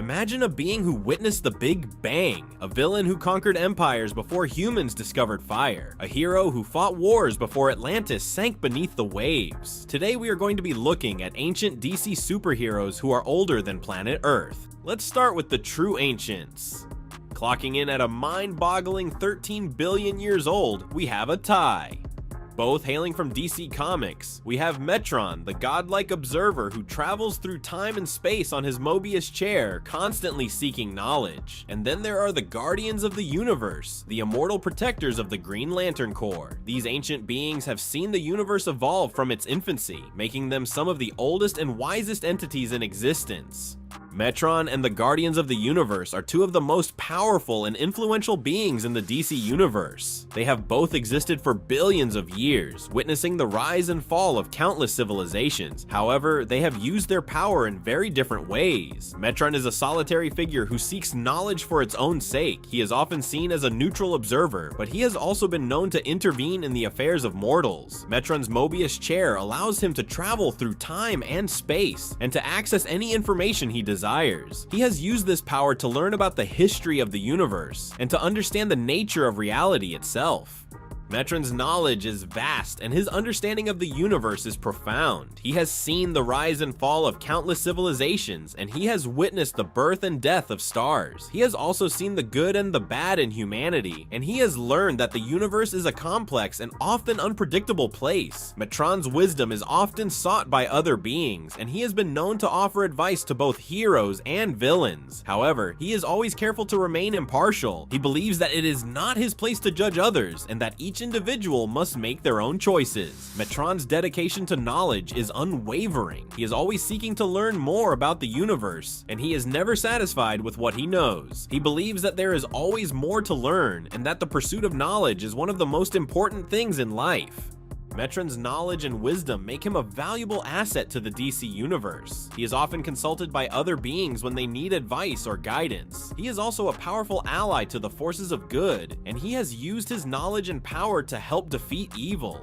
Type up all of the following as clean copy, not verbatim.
imagine a being who witnessed the Big Bang, a villain who conquered empires before humans discovered fire, a hero who fought wars before Atlantis sank beneath the waves. Today we are going to be looking at ancient DC superheroes who are older than planet Earth. Let's start with the true ancients. Clocking in at a mind-boggling 13 billion years old, we have a tie. Both hailing from DC Comics, we have Metron, the godlike observer who travels through time and space on his Mobius chair, constantly seeking knowledge. And then there are the Guardians of the Universe, the immortal protectors of the Green Lantern Corps. These ancient beings have seen the universe evolve from its infancy, making them some of the oldest and wisest entities in existence. Metron and the Guardians of the Universe are two of the most powerful and influential beings in the DC Universe. They have both existed for billions of years, witnessing the rise and fall of countless civilizations. However, they have used their power in very different ways. Metron is a solitary figure who seeks knowledge for its own sake. He is often seen as a neutral observer, but he has also been known to intervene in the affairs of mortals. Metron's Mobius chair allows him to travel through time and space, and to access any information he desires. He has used this power to learn about the history of the universe, and to understand the nature of reality itself. Metron's knowledge is vast, and his understanding of the universe is profound. He has seen the rise and fall of countless civilizations, and he has witnessed the birth and death of stars. He has also seen the good and the bad in humanity, and he has learned that the universe is a complex and often unpredictable place. Metron's wisdom is often sought by other beings, and he has been known to offer advice to both heroes and villains. However, he is always careful to remain impartial. He believes that it is not his place to judge others, and that each individual must make their own choices. Metron's dedication to knowledge is unwavering. He is always seeking to learn more about the universe, and he is never satisfied with what he knows. He believes that there is always more to learn, and that the pursuit of knowledge is one of the most important things in life. Metron's knowledge and wisdom make him a valuable asset to the DC universe. He is often consulted by other beings when they need advice or guidance. He is also a powerful ally to the forces of good, and he has used his knowledge and power to help defeat evil.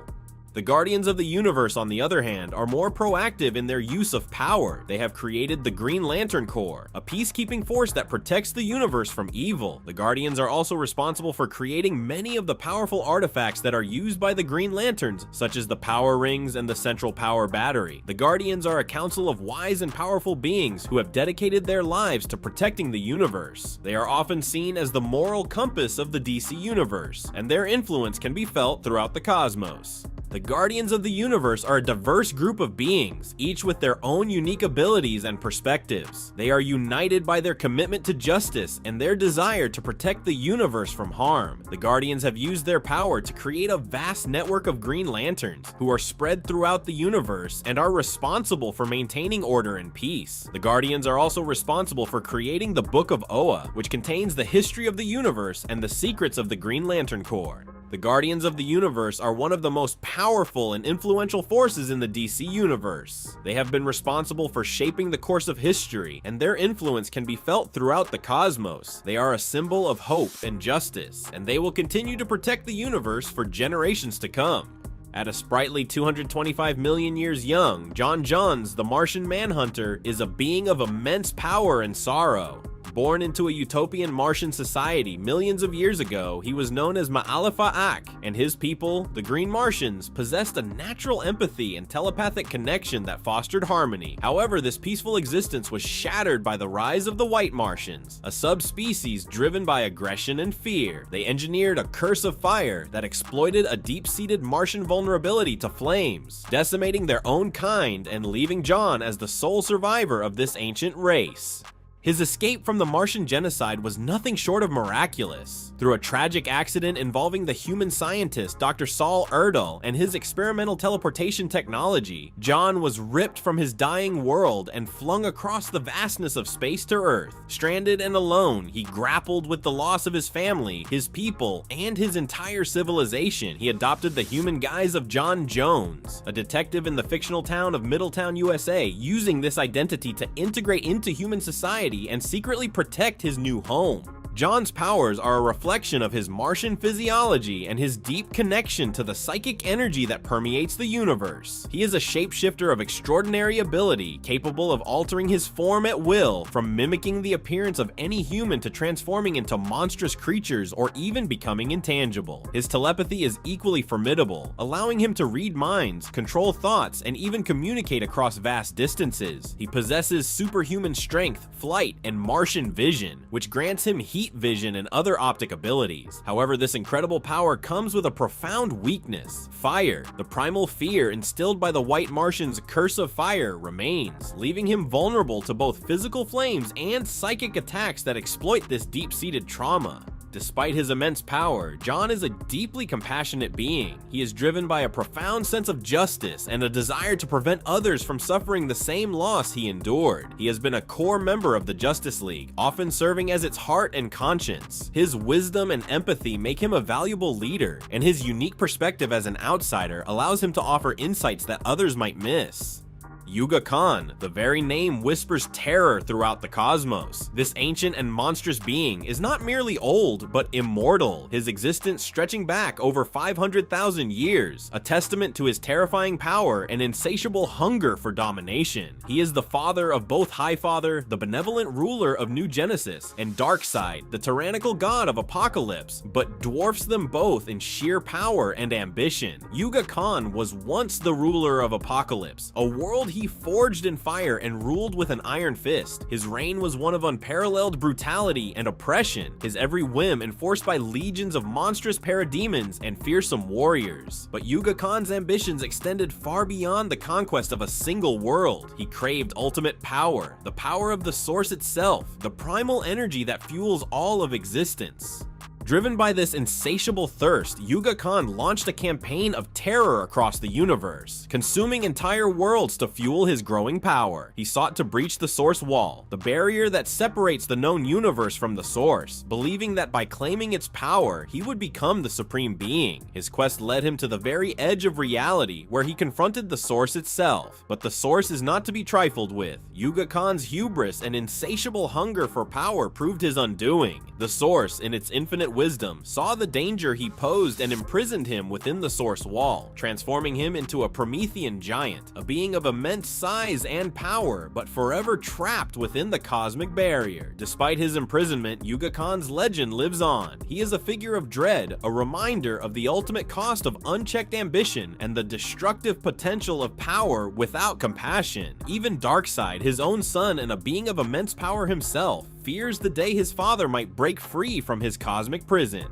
The Guardians of the Universe, on the other hand, are more proactive in their use of power. They have created the Green Lantern Corps, a peacekeeping force that protects the universe from evil. The Guardians are also responsible for creating many of the powerful artifacts that are used by the Green Lanterns, such as the Power Rings and the Central Power Battery. The Guardians are a council of wise and powerful beings who have dedicated their lives to protecting the universe. They are often seen as the moral compass of the DC universe, and their influence can be felt throughout the cosmos. The Guardians of the Universe are a diverse group of beings, each with their own unique abilities and perspectives. They are united by their commitment to justice and their desire to protect the universe from harm. The Guardians have used their power to create a vast network of Green Lanterns, who are spread throughout the universe and are responsible for maintaining order and peace. The Guardians are also responsible for creating the Book of Oa, which contains the history of the universe and the secrets of the Green Lantern Corps. The Guardians of the Universe are one of the most powerful and influential forces in the DC Universe. They have been responsible for shaping the course of history, and their influence can be felt throughout the cosmos. They are a symbol of hope and justice, and they will continue to protect the universe for generations to come. At a sprightly 225 million years young, John Johns, the Martian Manhunter, is a being of immense power and sorrow. Born into a utopian Martian society millions of years ago, he was known as Ma'alefa'ak, and his people, the Green Martians, possessed a natural empathy and telepathic connection that fostered harmony. However, this peaceful existence was shattered by the rise of the White Martians, a subspecies driven by aggression and fear. They engineered a curse of fire that exploited a deep-seated Martian vulnerability to flames, decimating their own kind and leaving John as the sole survivor of this ancient race. His escape from the Martian genocide was nothing short of miraculous. Through a tragic accident involving the human scientist Dr. Saul Erdel and his experimental teleportation technology, John was ripped from his dying world and flung across the vastness of space to Earth. Stranded and alone, he grappled with the loss of his family, his people, and his entire civilization. He adopted the human guise of John Jones, a detective in the fictional town of Middletown, USA, using this identity to integrate into human society and secretly protect his new home. Jon's powers are a reflection of his Martian physiology and his deep connection to the psychic energy that permeates the universe. He is a shapeshifter of extraordinary ability, capable of altering his form at will, from mimicking the appearance of any human to transforming into monstrous creatures or even becoming intangible. His telepathy is equally formidable, allowing him to read minds, control thoughts, and even communicate across vast distances. He possesses superhuman strength, flight, and Martian vision, which grants him heat vision and other optic abilities. However, this incredible power comes with a profound weakness. Fire, the primal fear instilled by the White Martian's curse of fire, remains, leaving him vulnerable to both physical flames and psychic attacks that exploit this deep-seated trauma. Despite his immense power, Jon is a deeply compassionate being. He is driven by a profound sense of justice and a desire to prevent others from suffering the same loss he endured. He has been a core member of the Justice League, often serving as its heart and conscience. His wisdom and empathy make him a valuable leader, and his unique perspective as an outsider allows him to offer insights that others might miss. Yuga Khan, the very name whispers terror throughout the cosmos. This ancient and monstrous being is not merely old, but immortal, his existence stretching back over 500,000 years, a testament to his terrifying power and insatiable hunger for domination. He is the father of both Highfather, the benevolent ruler of New Genesis, and Darkseid, the tyrannical god of Apocalypse, but dwarfs them both in sheer power and ambition. Yuga Khan was once the ruler of Apocalypse, a world he forged in fire and ruled with an iron fist. His reign was one of unparalleled brutality and oppression, his every whim enforced by legions of monstrous parademons and fearsome warriors. But Yuga Khan's ambitions extended far beyond the conquest of a single world. He craved ultimate power, the power of the source itself, the primal energy that fuels all of existence. Driven by this insatiable thirst, Yuga Khan launched a campaign of terror across the universe, consuming entire worlds to fuel his growing power. He sought to breach the Source Wall, the barrier that separates the known universe from the Source, believing that by claiming its power, he would become the supreme being. His quest led him to the very edge of reality, where he confronted the Source itself. But the Source is not to be trifled with. Yuga Khan's hubris and insatiable hunger for power proved his undoing. The Source, in its infinite wisdom, saw the danger he posed and imprisoned him within the Source Wall, transforming him into a Promethean giant, a being of immense size and power, but forever trapped within the cosmic barrier. Despite his imprisonment, Yuga Khan's legend lives on. He is a figure of dread, a reminder of the ultimate cost of unchecked ambition and the destructive potential of power without compassion. Even Darkseid, his own son and a being of immense power himself, fears the day his father might break free from his cosmic prison.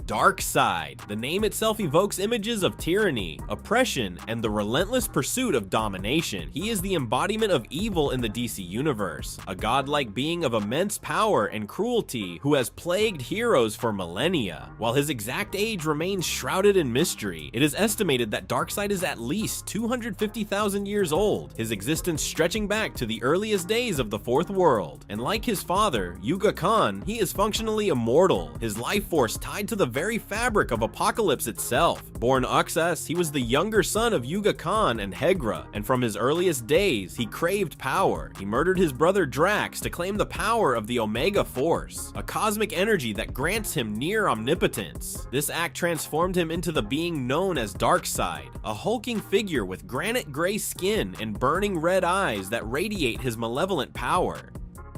Darkseid. The name itself evokes images of tyranny, oppression, and the relentless pursuit of domination. He is the embodiment of evil in the DC universe, a godlike being of immense power and cruelty who has plagued heroes for millennia. While his exact age remains shrouded in mystery, it is estimated that Darkseid is at least 250,000 years old, his existence stretching back to the earliest days of the Fourth World. And like his father, Yuga Khan, he is functionally immortal, his life force tied to the very fabric of Apocalypse itself. Born Uxas, he was the younger son of Yuga Khan and Hegra, and from his earliest days, he craved power. He murdered his brother Drax to claim the power of the Omega Force, a cosmic energy that grants him near omnipotence. This act transformed him into the being known as Darkseid, a hulking figure with granite gray skin and burning red eyes that radiate his malevolent power.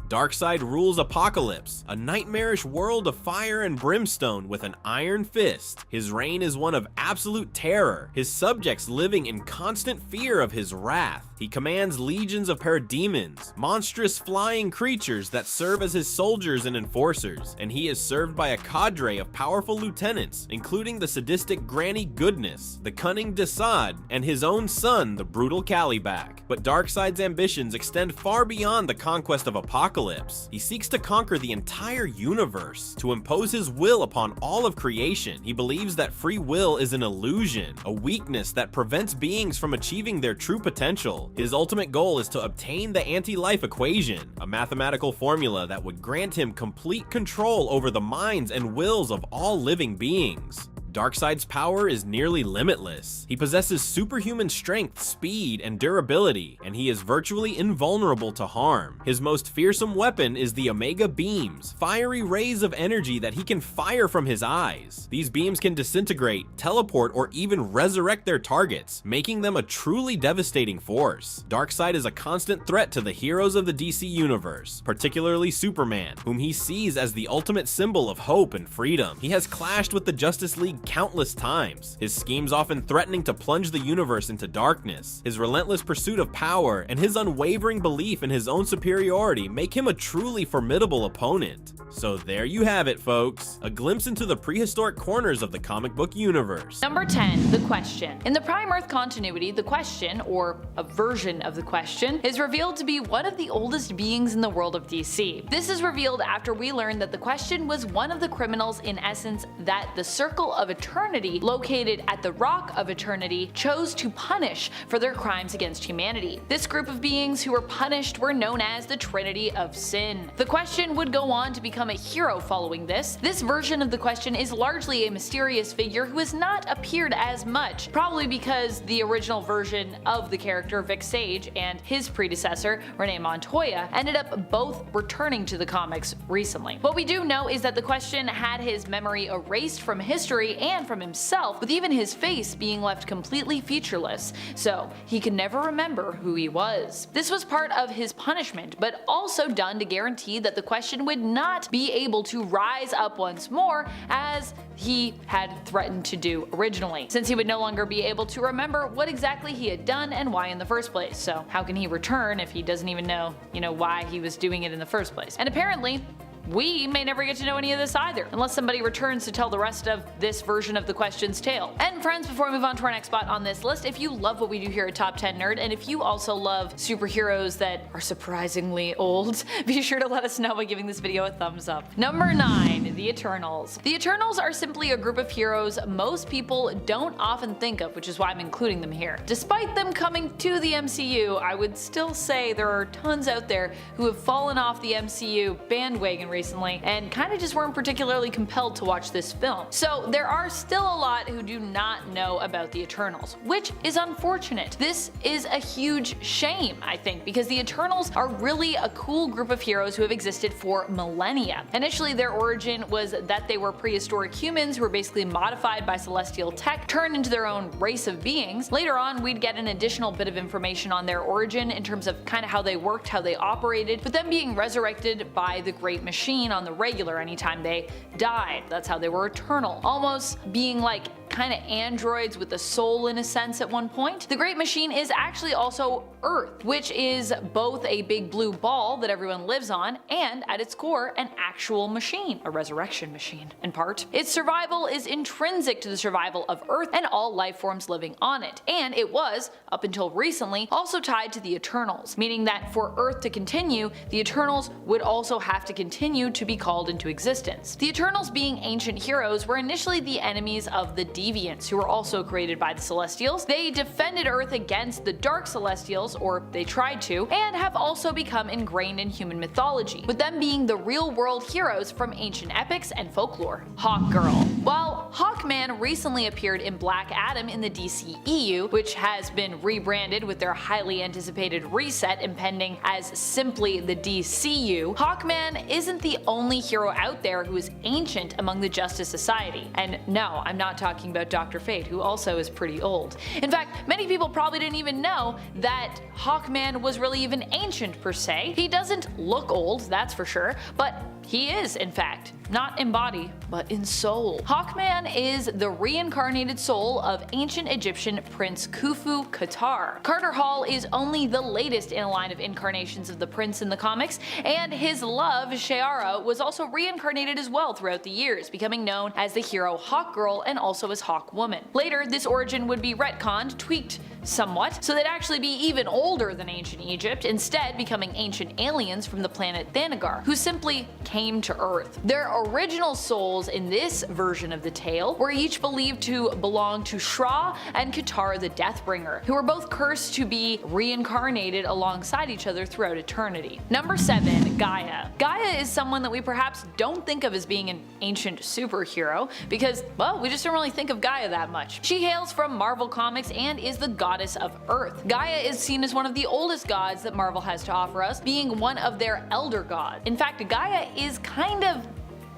Darkseid rules Apocalypse, a nightmarish world of fire and brimstone with an iron fist. His reign is one of absolute terror, his subjects living in constant fear of his wrath. He commands legions of parademons, monstrous flying creatures that serve as his soldiers and enforcers, and he is served by a cadre of powerful lieutenants, including the sadistic Granny Goodness, the cunning Desaad, and his own son, the brutal Calibac. But Darkseid's ambitions extend far beyond the conquest of Apocalypse. He seeks to conquer the entire universe, to impose his will upon all of creation. He believes that free will is an illusion, a weakness that prevents beings from achieving their true potential. His ultimate goal is to obtain the anti-life equation, a mathematical formula that would grant him complete control over the minds and wills of all living beings. Darkseid's power is nearly limitless. He possesses superhuman strength, speed, and durability, and he is virtually invulnerable to harm. His most fearsome weapon is the Omega Beams, fiery rays of energy that he can fire from his eyes. These beams can disintegrate, teleport, or even resurrect their targets, making them a truly devastating force. Darkseid is a constant threat to the heroes of the DC universe, particularly Superman, whom he sees as the ultimate symbol of hope and freedom. He has clashed with the Justice League countless times, his schemes often threatening to plunge the universe into darkness. His relentless pursuit of power and his unwavering belief in his own superiority make him a truly formidable opponent. So there you have it, folks, a glimpse into the prehistoric corners of the comic book universe. Number 10, the Question. In the Prime Earth continuity, the Question, or a version of the Question, is revealed to be one of the oldest beings in the world of DC. This is revealed after we learn that the Question was one of the criminals in essence that the Circle of Eternity, located at the Rock of Eternity, chose to punish for their crimes against humanity. This group of beings who were punished were known as the Trinity of Sin. The Question would go on to become a hero following this. This version of the Question is largely a mysterious figure who has not appeared as much, probably because the original version of the character, Vic Sage, and his predecessor, Renee Montoya, ended up both returning to the comics recently. What we do know is that the Question had his memory erased from history and from himself, with even his face being left completely featureless, so he could never remember who he was. This was part of his punishment, but also done to guarantee that the Question would not be able to rise up once more as he had threatened to do originally, since he would no longer be able to remember what exactly he had done and why in the first place. So how can he return if he doesn't even know, why he was doing it in the first place? And apparently, we may never get to know any of this either, unless somebody returns to tell the rest of this version of the Question's tale. And friends, before we move on to our next spot on this list, if you love what we do here at Top 10 Nerd, and if you also love superheroes that are surprisingly old, be sure to let us know by giving this video a thumbs up. Number 9, the Eternals. The Eternals are simply a group of heroes most people don't often think of, which is why I'm including them here. Despite them coming to the MCU, I would still say there are tons out there who have fallen off the MCU bandwagon recently and kind of just weren't particularly compelled to watch this film. So there are still a lot who do not know about the Eternals, which is unfortunate. This is a huge shame, I think, because the Eternals are really a cool group of heroes who have existed for millennia. Initially, their origin was that they were prehistoric humans who were basically modified by celestial tech, turned into their own race of beings. Later on, we'd get an additional bit of information on their origin in terms of kind of how they worked, how they operated, but them being resurrected by the Great Machine on the regular anytime they died. That's how they were eternal, almost being like kind of androids with a soul in a sense at one point. The Great Machine is actually also Earth, which is both a big blue ball that everyone lives on and at its core an actual machine, a resurrection machine in part. Its survival is intrinsic to the survival of Earth and all life forms living on it, and it was, up until recently, also tied to the Eternals, meaning that for Earth to continue, the Eternals would also have to continue to be called into existence. The Eternals, being ancient heroes, were initially the enemies of the Deviants, who were also created by the Celestials. They defended Earth against the Dark Celestials, or they tried to, and have also become ingrained in human mythology, with them being the real-world heroes from ancient epics and folklore. Hawkgirl. While Hawkman recently appeared in Black Adam in the DCEU, which has been rebranded with their highly anticipated reset impending as simply the DCU, Hawkman isn't the only hero out there who is ancient among the Justice Society. And no, I'm not talking about Dr. Fate, who also is pretty old. In fact, many people probably didn't even know that Hawkman was really even ancient per se. He doesn't look old, that's for sure, but he is, in fact, not in body, but in soul. Hawkman is the reincarnated soul of ancient Egyptian Prince Khufu Qatar. Carter Hall is only the latest in a line of incarnations of the prince in the comics, and his love, Sheara, was also reincarnated as well throughout the years, becoming known as the hero Hawkgirl and also as Hawkwoman. Later, this origin would be retconned, tweaked somewhat, so they'd actually be even older than ancient Egypt, instead becoming ancient aliens from the planet Thanagar, who simply came to Earth. Their original souls in this version of the tale were each believed to belong to Shra and Katar the Deathbringer, who were both cursed to be reincarnated alongside each other throughout eternity. Number 7. Gaia. Gaia is someone that we perhaps don't think of as being an ancient superhero because, well, we just don't really think of Gaia that much. She hails from Marvel Comics and is the goddess of Earth. Gaia is seen as one of the oldest gods that Marvel has to offer us, being one of their elder gods. In fact, Gaia is kind of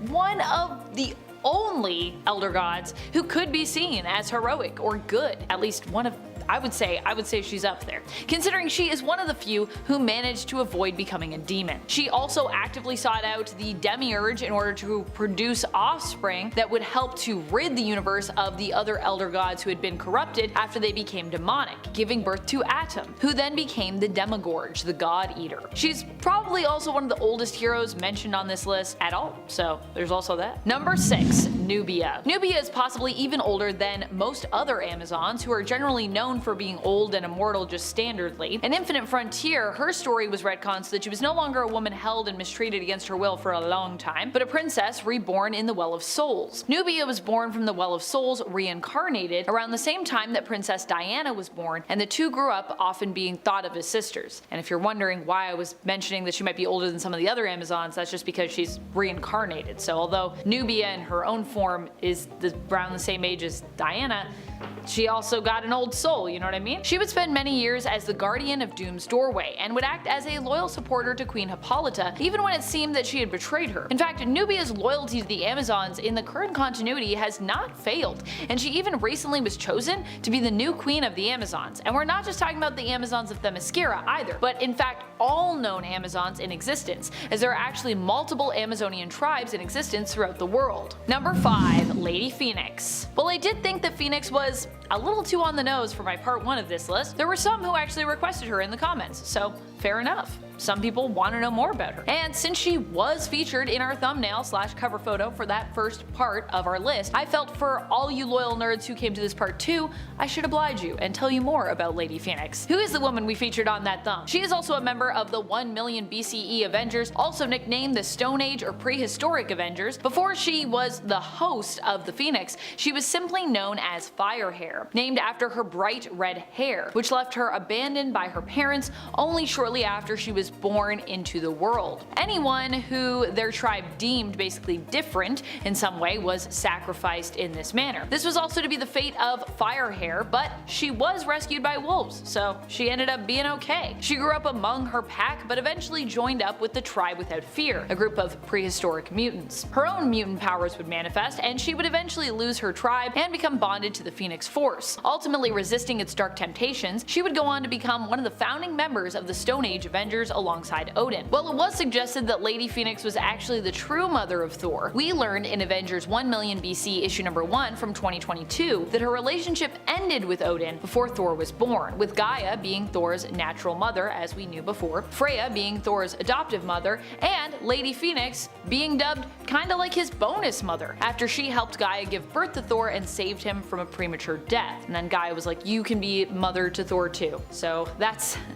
one of the only elder gods who could be seen as heroic or good. At least one of I would say she's up there, considering she is one of the few who managed to avoid becoming a demon. She also actively sought out the demiurge in order to produce offspring that would help to rid the universe of the other elder gods who had been corrupted after they became demonic, giving birth to Atom, who then became the Demigorge, the God Eater. She's probably also one of the oldest heroes mentioned on this list at all, so there's also that. Number 6. Nubia. Nubia is possibly even older than most other Amazons, who are generally known for being old and immortal just standardly. In Infinite Frontier, her story was retconned so that she was no longer a woman held and mistreated against her will for a long time, but a princess reborn in the Well of Souls. Nubia was born from the Well of Souls reincarnated around the same time that Princess Diana was born, and the two grew up often being thought of as sisters. And if you're wondering why I was mentioning that she might be older than some of the other Amazons, that's just because she's reincarnated. So although Nubia in her own form is around the same age as Diana, she also got an old soul, you know what I mean? She would spend many years as the guardian of Doom's doorway, and would act as a loyal supporter to Queen Hippolyta, even when it seemed that she had betrayed her. In fact, Nubia's loyalty to the Amazons in the current continuity has not failed, and she even recently was chosen to be the new queen of the Amazons. And we're not just talking about the Amazons of Themyscira either, but in fact all known Amazons in existence, as there are actually multiple Amazonian tribes in existence throughout the world. Number 5. Lady Phoenix. Well, I did think that Phoenix was a little too on the nose for my part 1 of this list. There were some who actually requested her in the comments, so fair enough. Some people want to know more about her. And since she was featured in our thumbnail / cover photo for that first part of our list, I felt for all you loyal nerds who came to this part 2, I should oblige you and tell you more about Lady Phoenix, who is the woman we featured on that thumb. She is also a member of the 1 million BCE Avengers, also nicknamed the Stone Age or Prehistoric Avengers. Before she was the host of the Phoenix, she was simply known as Firehair, named after her bright red hair, which left her abandoned by her parents only shortly after she was born into the world. Anyone who their tribe deemed basically different in some way was sacrificed in this manner. This was also to be the fate of Firehair, but she was rescued by wolves, so she ended up being okay. She grew up among her pack, but eventually joined up with the Tribe Without Fear, a group of prehistoric mutants. Her own mutant powers would manifest, and she would eventually lose her tribe and become bonded to the Phoenix Force. Ultimately resisting its dark temptations, she would go on to become one of the founding members of the Stone Age Avengers alongside Odin. While it was suggested that Lady Phoenix was actually the true mother of Thor, we learned in Avengers 1 million BC issue number 1 from 2022 that her relationship ended with Odin before Thor was born, with Gaia being Thor's natural mother as we knew before, Freya being Thor's adoptive mother, and Lady Phoenix being dubbed kinda like his bonus mother, after she helped Gaia give birth to Thor and saved him from a premature death. And then Gaia was like, you can be mother to Thor too. So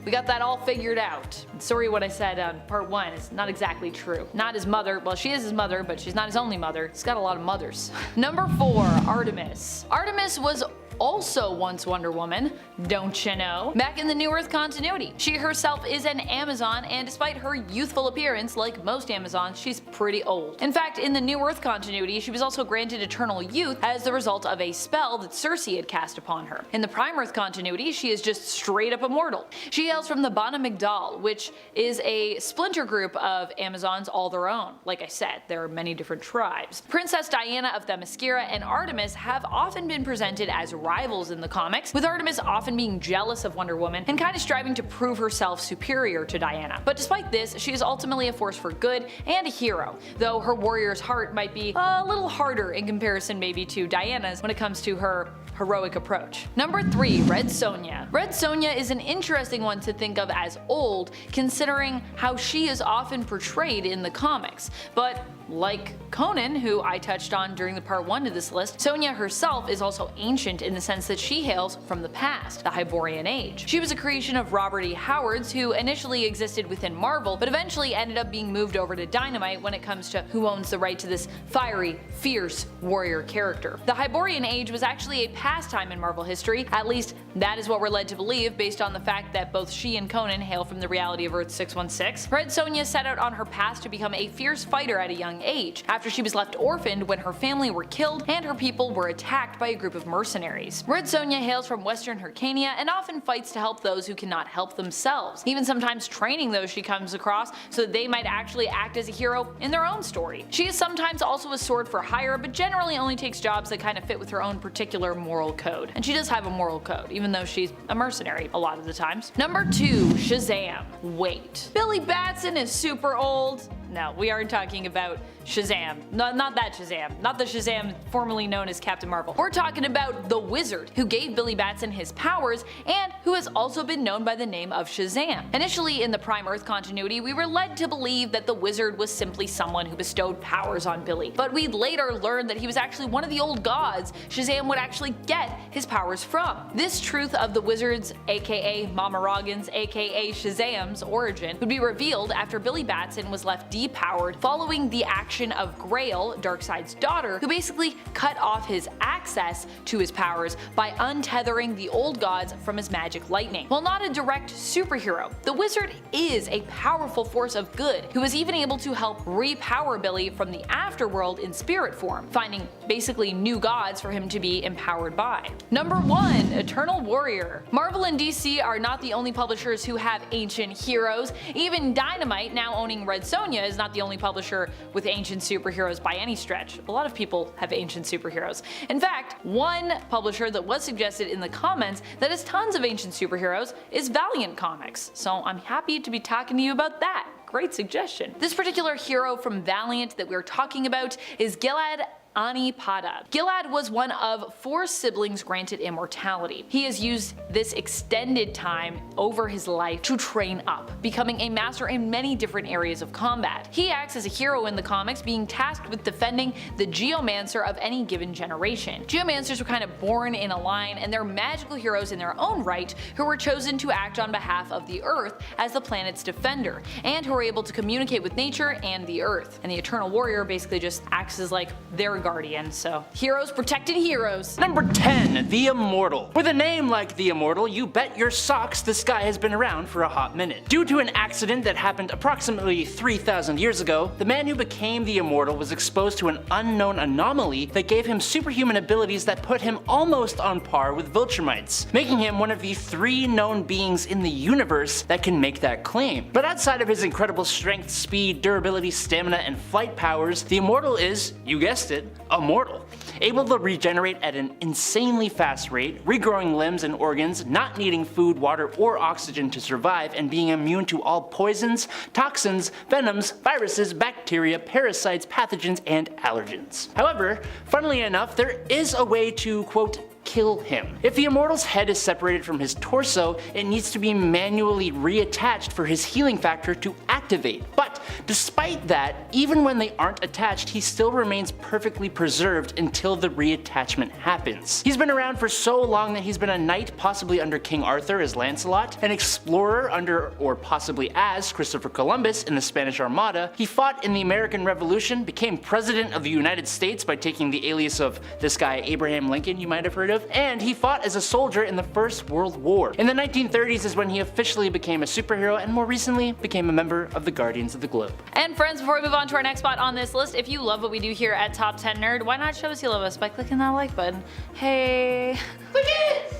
we got that all figured out. Sorry what I said on part 1 is not exactly true. Not his mother, well she is his mother, but she's not his only mother. He's got a lot of mothers. Number 4. Artemis. Artemis was also once Wonder Woman, don't you know? Back in the New Earth continuity. She herself is an Amazon, and despite her youthful appearance, like most Amazons, she's pretty old. In fact, in the New Earth continuity, she was also granted eternal youth as the result of a spell that Circe had cast upon her. In the Prime Earth continuity, she is just straight up immortal. She hails from the Bana Migdal, which is a splinter group of Amazons all their own. Like I said, there are many different tribes. Princess Diana of Themyscira and Artemis have often been presented as rivals in the comics, with Artemis often being jealous of Wonder Woman and kind of striving to prove herself superior to Diana. But despite this, she is ultimately a force for good and a hero, though her warrior's heart might be a little harder in comparison maybe to Diana's when it comes to her heroic approach. Number 3. Red Sonja. Red Sonja is an interesting one to think of as old, considering how she is often portrayed in the comics, but like Conan, who I touched on during the part 1 of this list, Sonja herself is also ancient in in the sense that she hails from the past, the Hyborian Age. She was a creation of Robert E. Howard's, who initially existed within Marvel, but eventually ended up being moved over to Dynamite when it comes to who owns the right to this fiery, fierce warrior character. The Hyborian Age was actually a pastime in Marvel history, at least that is what we're led to believe based on the fact that both she and Conan hail from the reality of Earth 616. Red Sonia set out on her path to become a fierce fighter at a young age, after she was left orphaned when her family were killed and her people were attacked by a group of mercenaries. Red Sonia hails from Western Hyrcania and often fights to help those who cannot help themselves, even sometimes training those she comes across so that they might actually act as a hero in their own story. She is sometimes also a sword for hire, but generally only takes jobs that kind of fit with her own particular moral code. And she does have a moral code, even though she's a mercenary a lot of the times. Number 2. Shazam. Wait. Billy Batson is super old? No, we aren't talking about Shazam. Not that Shazam. Not the Shazam formerly known as Captain Marvel. We're talking about the Wizard, who gave Billy Batson his powers and who has also been known by the name of Shazam. Initially in the Prime Earth continuity, we were led to believe that the Wizard was simply someone who bestowed powers on Billy, but we'd later learned that he was actually one of the old gods Shazam would actually get his powers from. This truth of the Wizard's, aka Mama Roggan's, aka Shazam's origin would be revealed after Billy Batson was left depowered following the action of Grail, Darkseid's daughter, who basically cut off his access to his powers by untethering the old gods from his magic lightning. While not a direct superhero, the Wizard is a powerful force of good who is even able to help repower Billy from the afterworld in spirit form, finding basically new gods for him to be empowered by. Number 1. Eternal Warrior. Marvel and DC are not the only publishers who have ancient heroes. Even Dynamite, now owning Red Sonia, is not the only publisher with ancient superheroes by any stretch. A lot of people have ancient superheroes. In fact, one publisher that was suggested in the comments that has tons of ancient superheroes is Valiant Comics, so I'm happy to be talking to you about that. Great suggestion. This particular hero from Valiant that we're talking about is Gilad Anipada. Gilad was one of 4 siblings granted immortality. He has used this extended time over his life to train up, becoming a master in many different areas of combat. He acts as a hero in the comics, being tasked with defending the Geomancer of any given generation. Geomancers were kind of born in a line, and they're magical heroes in their own right who were chosen to act on behalf of the Earth as the planet's defender, and who are able to communicate with nature and the Earth. And the Eternal Warrior basically just acts as like their guardian, so heroes protecting heroes. Number 10. The Immortal. With a name like the Immortal, you bet your socks this guy has been around for a hot minute. Due to an accident that happened approximately 3,000 years ago, the man who became the Immortal was exposed to an unknown anomaly that gave him superhuman abilities that put him almost on par with Viltrumites, making him one of the 3 known beings in the universe that can make that claim. But outside of his incredible strength, speed, durability, stamina, and flight powers, the Immortal is, you guessed it, immortal. Able to regenerate at an insanely fast rate, regrowing limbs and organs, not needing food, water, or oxygen to survive, and being immune to all poisons, toxins, venoms, viruses, bacteria, parasites, pathogens, and allergens. However, funnily enough, there is a way to, quote, kill him. If the Immortal's head is separated from his torso, it needs to be manually reattached for his healing factor to activate. But despite that, even when they aren't attached, he still remains perfectly preserved until the reattachment happens. He's been around for so long that he's been a knight, possibly under King Arthur as Lancelot, an explorer under or possibly as Christopher Columbus in the Spanish Armada. He fought in the American Revolution, became president of the United States by taking the alias of this guy Abraham Lincoln you might have heard of, and he fought as a soldier in the First World War. In the 1930s is when he officially became a superhero, and more recently became a member of the Guardians of the Globe. And friends, before we move on to our next spot on this list, if you love what we do here at Top 10 Nerd, why not show us you love us by clicking that like button? Hey.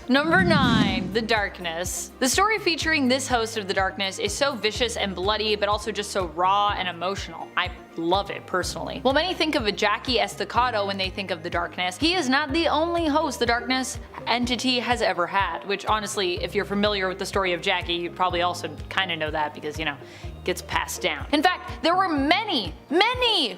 Number 9. The Darkness. The story featuring this host of the Darkness is so vicious and bloody, but also just so raw and emotional. I love it personally. While many think of a Jackie Estacado when they think of the Darkness, he is not the only host the Darkness entity has ever had, which honestly, if you're familiar with the story of Jackie, you probably also kind of know that because, you know, gets passed down. In fact, there were many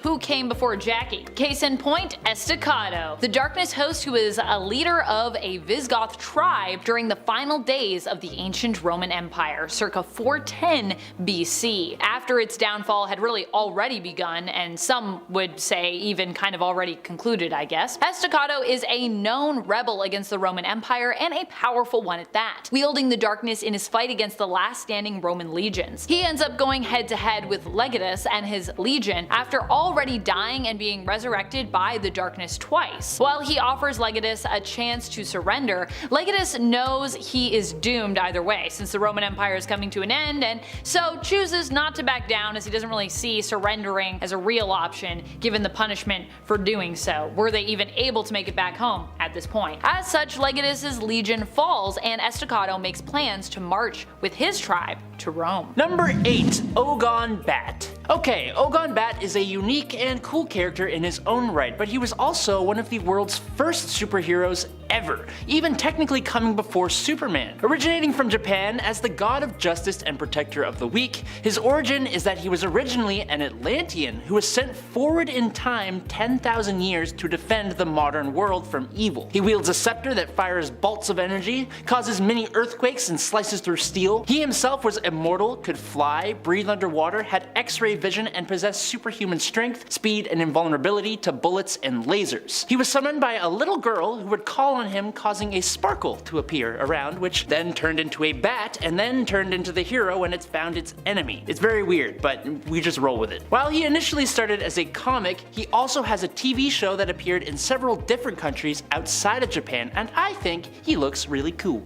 who came before Jackie. Case in point, Estacado, the darkness host who is a leader of a Visigoth tribe during the final days of the ancient Roman Empire, circa 410 BC, after its downfall had really already begun, and some would say even kind of already concluded, I guess. Estacado is a known rebel against the Roman Empire, and a powerful one at that, wielding the darkness in his fight against the last standing Roman legions. He ends up going head to head with Legatus and his legion after already dying and being resurrected by the darkness twice. While he offers Legatus a chance to surrender, Legatus knows he is doomed either way since the Roman Empire is coming to an end, and so chooses not to back down as he doesn't really see surrendering as a real option given the punishment for doing so, were they even able to make it back home at this point. As such, Legatus's legion falls and Estacado makes plans to march with his tribe to Rome. Number 8. Ogon Bat. Okay, Ogon Bat is a unique and cool character in his own right, but he was also one of the world's first superheroes ever, even technically coming before Superman. Originating from Japan as the god of justice and protector of the weak, his origin is that he was originally an Atlantean who was sent forward in time 10,000 years to defend the modern world from evil. He wields a scepter that fires bolts of energy, causes mini earthquakes, and slices through steel. He himself was immortal, could fly, breathe underwater, had X-ray vision, and possessed superhuman strength, speed, and invulnerability to bullets and lasers. He was summoned by a little girl who would call on him, causing a sparkle to appear around, which then turned into a bat, and then turned into the hero when it found its enemy. It's very weird, but we just roll with it. While he initially started as a comic, he also has a TV show that appeared in several different countries outside of Japan, and I think he looks really cool.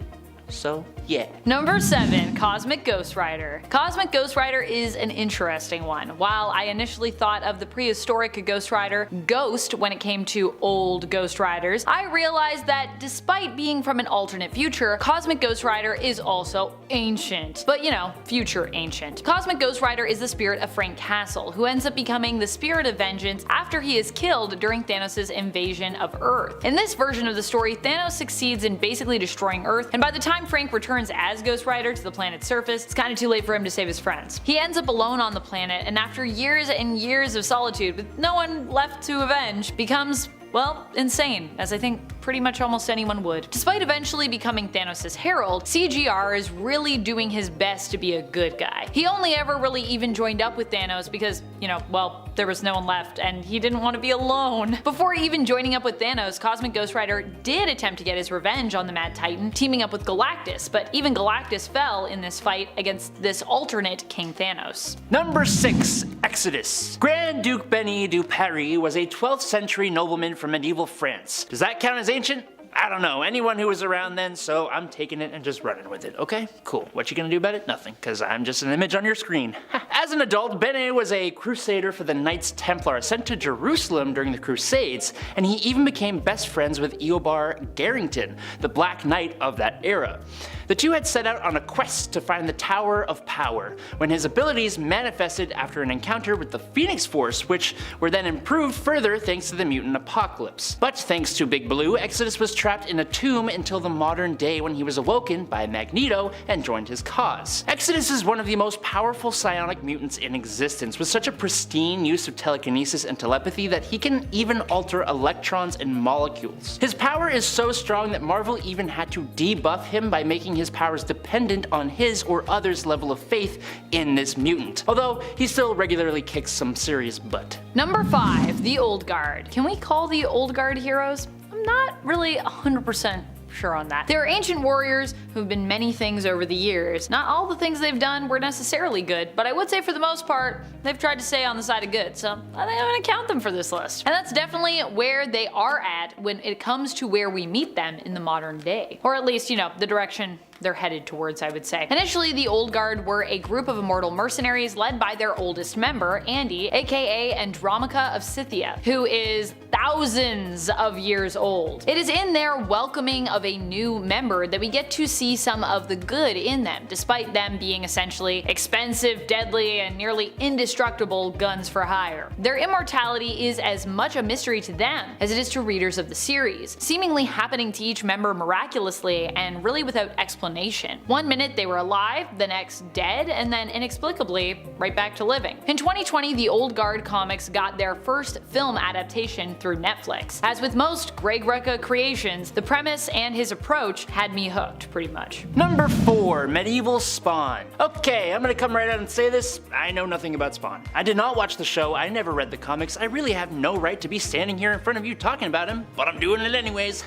So, yeah. Number 7. Cosmic Ghost Rider. Cosmic Ghost Rider is an interesting one. While I initially thought of the prehistoric Ghost Rider, Ghost, when it came to old Ghost Riders, I realized that despite being from an alternate future, Cosmic Ghost Rider is also ancient. But you know, future ancient. Cosmic Ghost Rider is the spirit of Frank Castle, who ends up becoming the spirit of vengeance after he is killed during Thanos' invasion of Earth. In this version of the story, Thanos succeeds in basically destroying Earth, and by the time Frank returns as Ghost Rider to the planet's surface, it's kinda too late for him to save his friends. He ends up alone on the planet, and after years and years of solitude with no one left to avenge, becomes, well, insane, as I think pretty much almost anyone would. Despite eventually becoming Thanos' herald, CGR is really doing his best to be a good guy. He only ever really even joined up with Thanos because, you know, well, there was no one left and he didn't want to be alone. Before even joining up with Thanos, Cosmic Ghost Rider did attempt to get his revenge on the Mad Titan, teaming up with Galactus, but even Galactus fell in this fight against this alternate King Thanos. Number 6. Exodus. Grand Duke Benny du Paris was a 12th century nobleman from medieval France. Does that count as ancient? I don't know, anyone who was around then, so I'm taking it and just running with it, okay? Cool. What you gonna do about it? Nothing, because I'm just an image on your screen. As an adult, Bennett was a crusader for the Knights Templar sent to Jerusalem during the Crusades, and he even became best friends with Eobar Garrington, the Black Knight of that era. The two had set out on a quest to find the Tower of Power, when his abilities manifested after an encounter with the Phoenix Force, which were then improved further thanks to the mutant apocalypse. But thanks to Big Blue, Exodus was trapped in a tomb until the modern day when he was awoken by Magneto and joined his cause. Exodus is one of the most powerful psionic mutants in existence, with such a pristine use of telekinesis and telepathy that he can even alter electrons and molecules. His power is so strong that Marvel even had to debuff him by making his powers dependent on his or others' level of faith in this mutant, although he still regularly kicks some serious butt. Number 5. The Old Guard. Can we call the Old Guard heroes? I'm not really 100% sure on that. They're ancient warriors who've been many things over the years. Not all the things they've done were necessarily good, but I would say for the most part, they've tried to stay on the side of good, so I think I'm gonna count them for this list. And that's definitely where they are at when it comes to where we meet them in the modern day. Or at least, you know, the direction they're headed towards, I would say. Initially, the Old Guard were a group of immortal mercenaries led by their oldest member, Andy, aka Andromaca of Scythia, who is thousands of years old. It is in their welcoming of a new member that we get to see some of the good in them, despite them being essentially expensive, deadly, and nearly indestructible guns for hire. Their immortality is as much a mystery to them as it is to readers of the series, seemingly happening to each member miraculously and really without explanation explanation. One minute they were alive, the next dead, and then inexplicably right back to living. In 2020, the Old Guard comics got their first film adaptation through Netflix. As with most Greg Rucka creations, the premise and his approach had me hooked, pretty much. Number 4. Medieval Spawn. Okay, I'm gonna come right out and say this, I know nothing about Spawn. I did not watch the show, I never read the comics, I really have no right to be standing here in front of you talking about him, but I'm doing it anyways.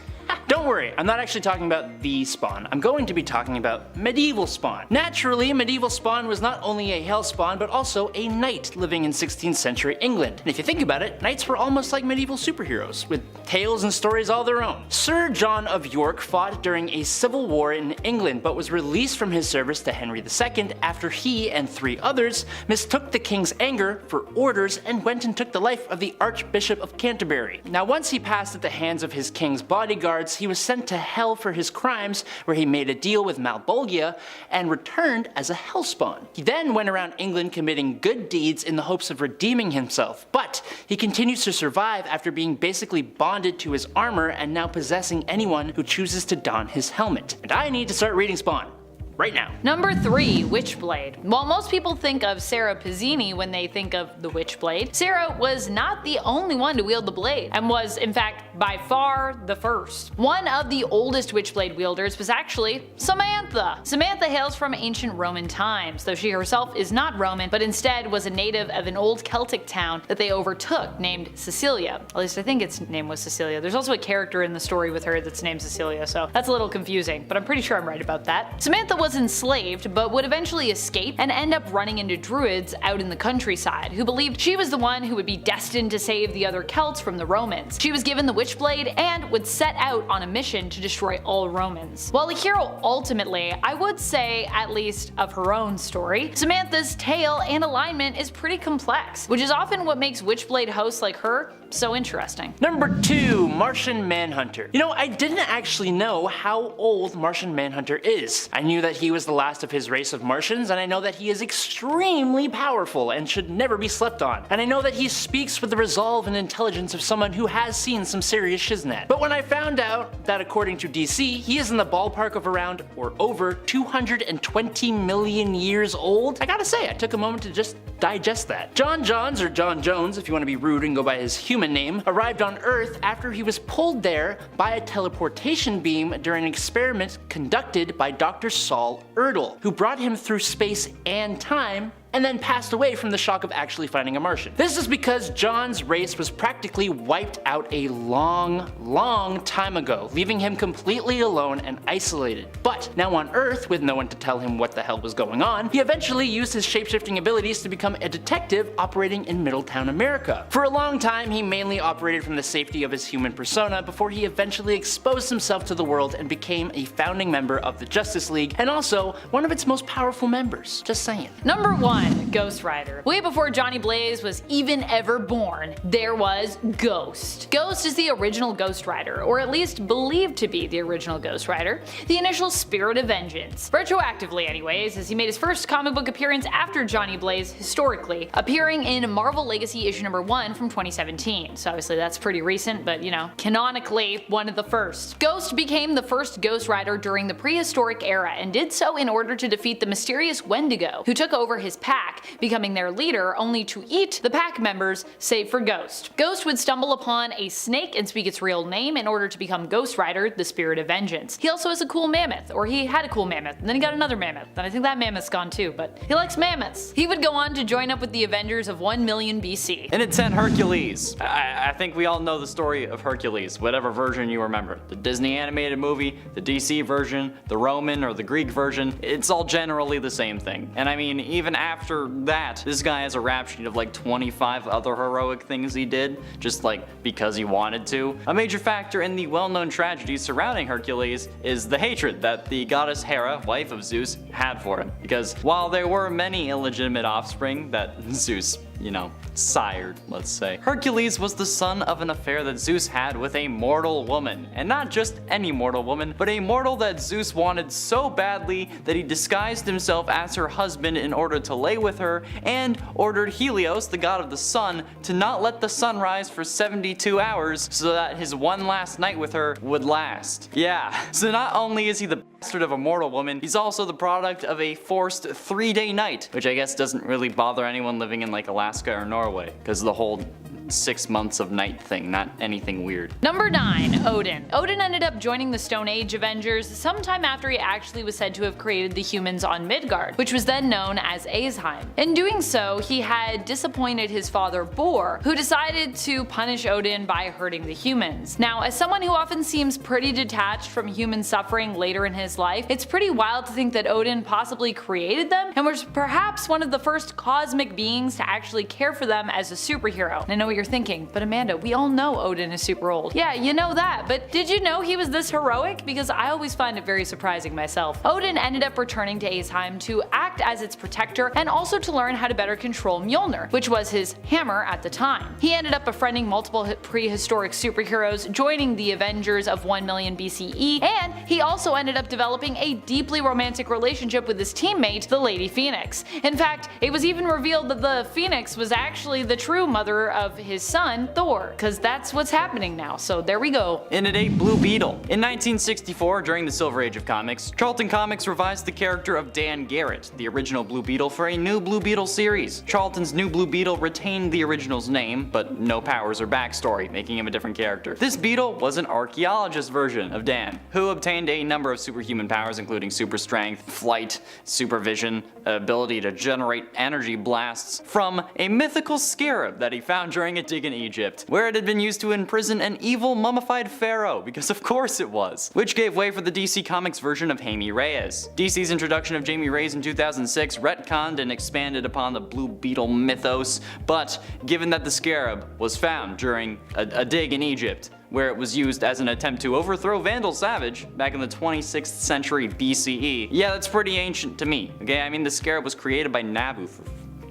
Don't worry, I'm not actually talking about the Spawn. I'm going to be talking about medieval Spawn. Naturally, medieval Spawn was not only a hell spawn, but also a knight living in 16th century England. And if you think about it, knights were almost like medieval superheroes, with tales and stories all their own. Sir John of York fought during a civil war in England, but was released from his service to Henry II after he and 3 others mistook the king's anger for orders and went and took the life of the Archbishop of Canterbury. Now, once he passed at the hands of his king's bodyguards, he was sent to hell for his crimes, where he made a deal with Malbolgia and returned as a hellspawn. He then went around England committing good deeds in the hopes of redeeming himself, but he continues to survive after being basically bonded to his armor and now possessing anyone who chooses to don his helmet. And I need to start reading Spawn. Right now. Number 3. Witchblade. While most people think of Sarah Pizzini when they think of the Witchblade, Sarah was not the only one to wield the blade, and was, in fact, by far the first. One of the oldest Witchblade wielders was actually Samantha. Samantha hails from ancient Roman times, though she herself is not Roman, but instead was a native of an old Celtic town that they overtook named Cecilia. At least I think its name was Cecilia. There's also a character in the story with her that's named Cecilia, so that's a little confusing, but I'm pretty sure I'm right about that. Samantha was enslaved, but would eventually escape and end up running into druids out in the countryside, who believed she was the one who would be destined to save the other Celts from the Romans. She was given the Witchblade and would set out on a mission to destroy all Romans. While a hero ultimately, I would say, at least of her own story, Samantha's tale and alignment is pretty complex, which is often what makes Witchblade hosts like her so interesting. Number 2. Martian Manhunter. You know, I didn't actually know how old Martian Manhunter is. I knew that he was the last of his race of Martians, and I know that he is extremely powerful and should never be slept on. And I know that he speaks with the resolve and intelligence of someone who has seen some serious shiznit. But when I found out that according to DC, he is in the ballpark of around or over 220 million years old, I gotta say, I took a moment to just digest that. John Johns, or John Jones if you want to be rude and go by his human name, arrived on Earth after he was pulled there by a teleportation beam during an experiment conducted by Dr. Saul Erdel, who brought him through space and time and then passed away from the shock of actually finding a Martian. This is because John's race was practically wiped out a long time ago, leaving him completely alone and isolated. But now on Earth, with no one to tell him what the hell was going on, he eventually used his shapeshifting abilities to become a detective operating in Middletown, America. For a long time, he mainly operated from the safety of his human persona before he eventually exposed himself to the world and became a founding member of the Justice League, and also one of its most powerful members. Just saying. Number 1. Ghost Rider. Way before Johnny Blaze was even ever born, there was Ghost. Ghost is the original Ghost Rider, or at least believed to be the original Ghost Rider, the initial spirit of vengeance. Retroactively anyways, as he made his first comic book appearance after Johnny Blaze historically, appearing in Marvel Legacy issue number 1 from 2017. So obviously that's pretty recent, but you know, canonically one of the first. Ghost became the first Ghost Rider during the prehistoric era and did so in order to defeat the mysterious Wendigo, who took over his pack, becoming their leader, only to eat the pack members save for Ghost. Ghost would stumble upon a snake and speak its real name in order to become Ghost Rider, the spirit of vengeance. He also has a cool mammoth, or he had a cool mammoth, and then he got another mammoth, and I think that mammoth's gone too, but he likes mammoths. He would go on to join up with the Avengers of 1 million BC. And it sent Hercules. I think we all know the story of Hercules, whatever version you remember. The Disney animated movie, the DC version, the Roman or the Greek version, it's all generally the same thing. And I mean, even after that, this guy has a rap sheet of like 25 other heroic things he did, just like because he wanted to. A major factor in the well-known tragedies surrounding Hercules is the hatred that the goddess Hera, wife of Zeus, had for him. Because while there were many illegitimate offspring that Zeus, you know, sired, let's say. Hercules was the son of an affair that Zeus had with a mortal woman, and not just any mortal woman, but a mortal that Zeus wanted so badly that he disguised himself as her husband in order to lay with her, and ordered Helios, the god of the sun, to not let the sun rise for 72 hours so that his one last night with her would last. Yeah, so not only is he the bastard of a mortal woman, he's also the product of a forced 3-day night, which I guess doesn't really bother anyone living in like Alaska or Norway, because the whole 6 months of night thing, not anything weird. Number 9. Odin. Odin ended up joining the Stone Age Avengers sometime after he actually was said to have created the humans on Midgard, which was then known as Aesheim. In doing so, he had disappointed his father Bor, who decided to punish Odin by hurting the humans. Now, as someone who often seems pretty detached from human suffering later in his life, it's pretty wild to think that Odin possibly created them and was perhaps one of the first cosmic beings to actually care for them as a superhero. And I know what you're thinking, but Amanda, we all know Odin is super old. Yeah, you know that, but did you know he was this heroic? Because I always find it very surprising myself. Odin ended up returning to Aesheim to act as its protector and also to learn how to better control Mjolnir, which was his hammer at the time. He ended up befriending multiple prehistoric superheroes, joining the Avengers of 1 million BCE, and he also ended up developing a deeply romantic relationship with his teammate, the Lady Phoenix. In fact, it was even revealed that the Phoenix was actually the true mother of his son, Thor, because that's what's happening now, so there we go. In a Blue Beetle. In 1964, during the Silver Age of comics, Charlton Comics revised the character of Dan Garrett, the original Blue Beetle, for a new Blue Beetle series. Charlton's new Blue Beetle retained the original's name, but no powers or backstory, making him a different character. This Beetle was an archaeologist version of Dan, who obtained a number of superhuman powers including super strength, flight, supervision, ability to generate energy blasts from a mythical scarab that he found during a dig in Egypt, where it had been used to imprison an evil mummified pharaoh, because of course it was, which gave way for the DC Comics version of Jaime Reyes. DC's introduction of Jaime Reyes in 2006 retconned and expanded upon the Blue Beetle mythos, but given that the scarab was found during a dig in Egypt, where it was used as an attempt to overthrow Vandal Savage back in the 26th century BCE. Yeah, that's pretty ancient to me, okay? I mean, the scarab was created by Nabu, for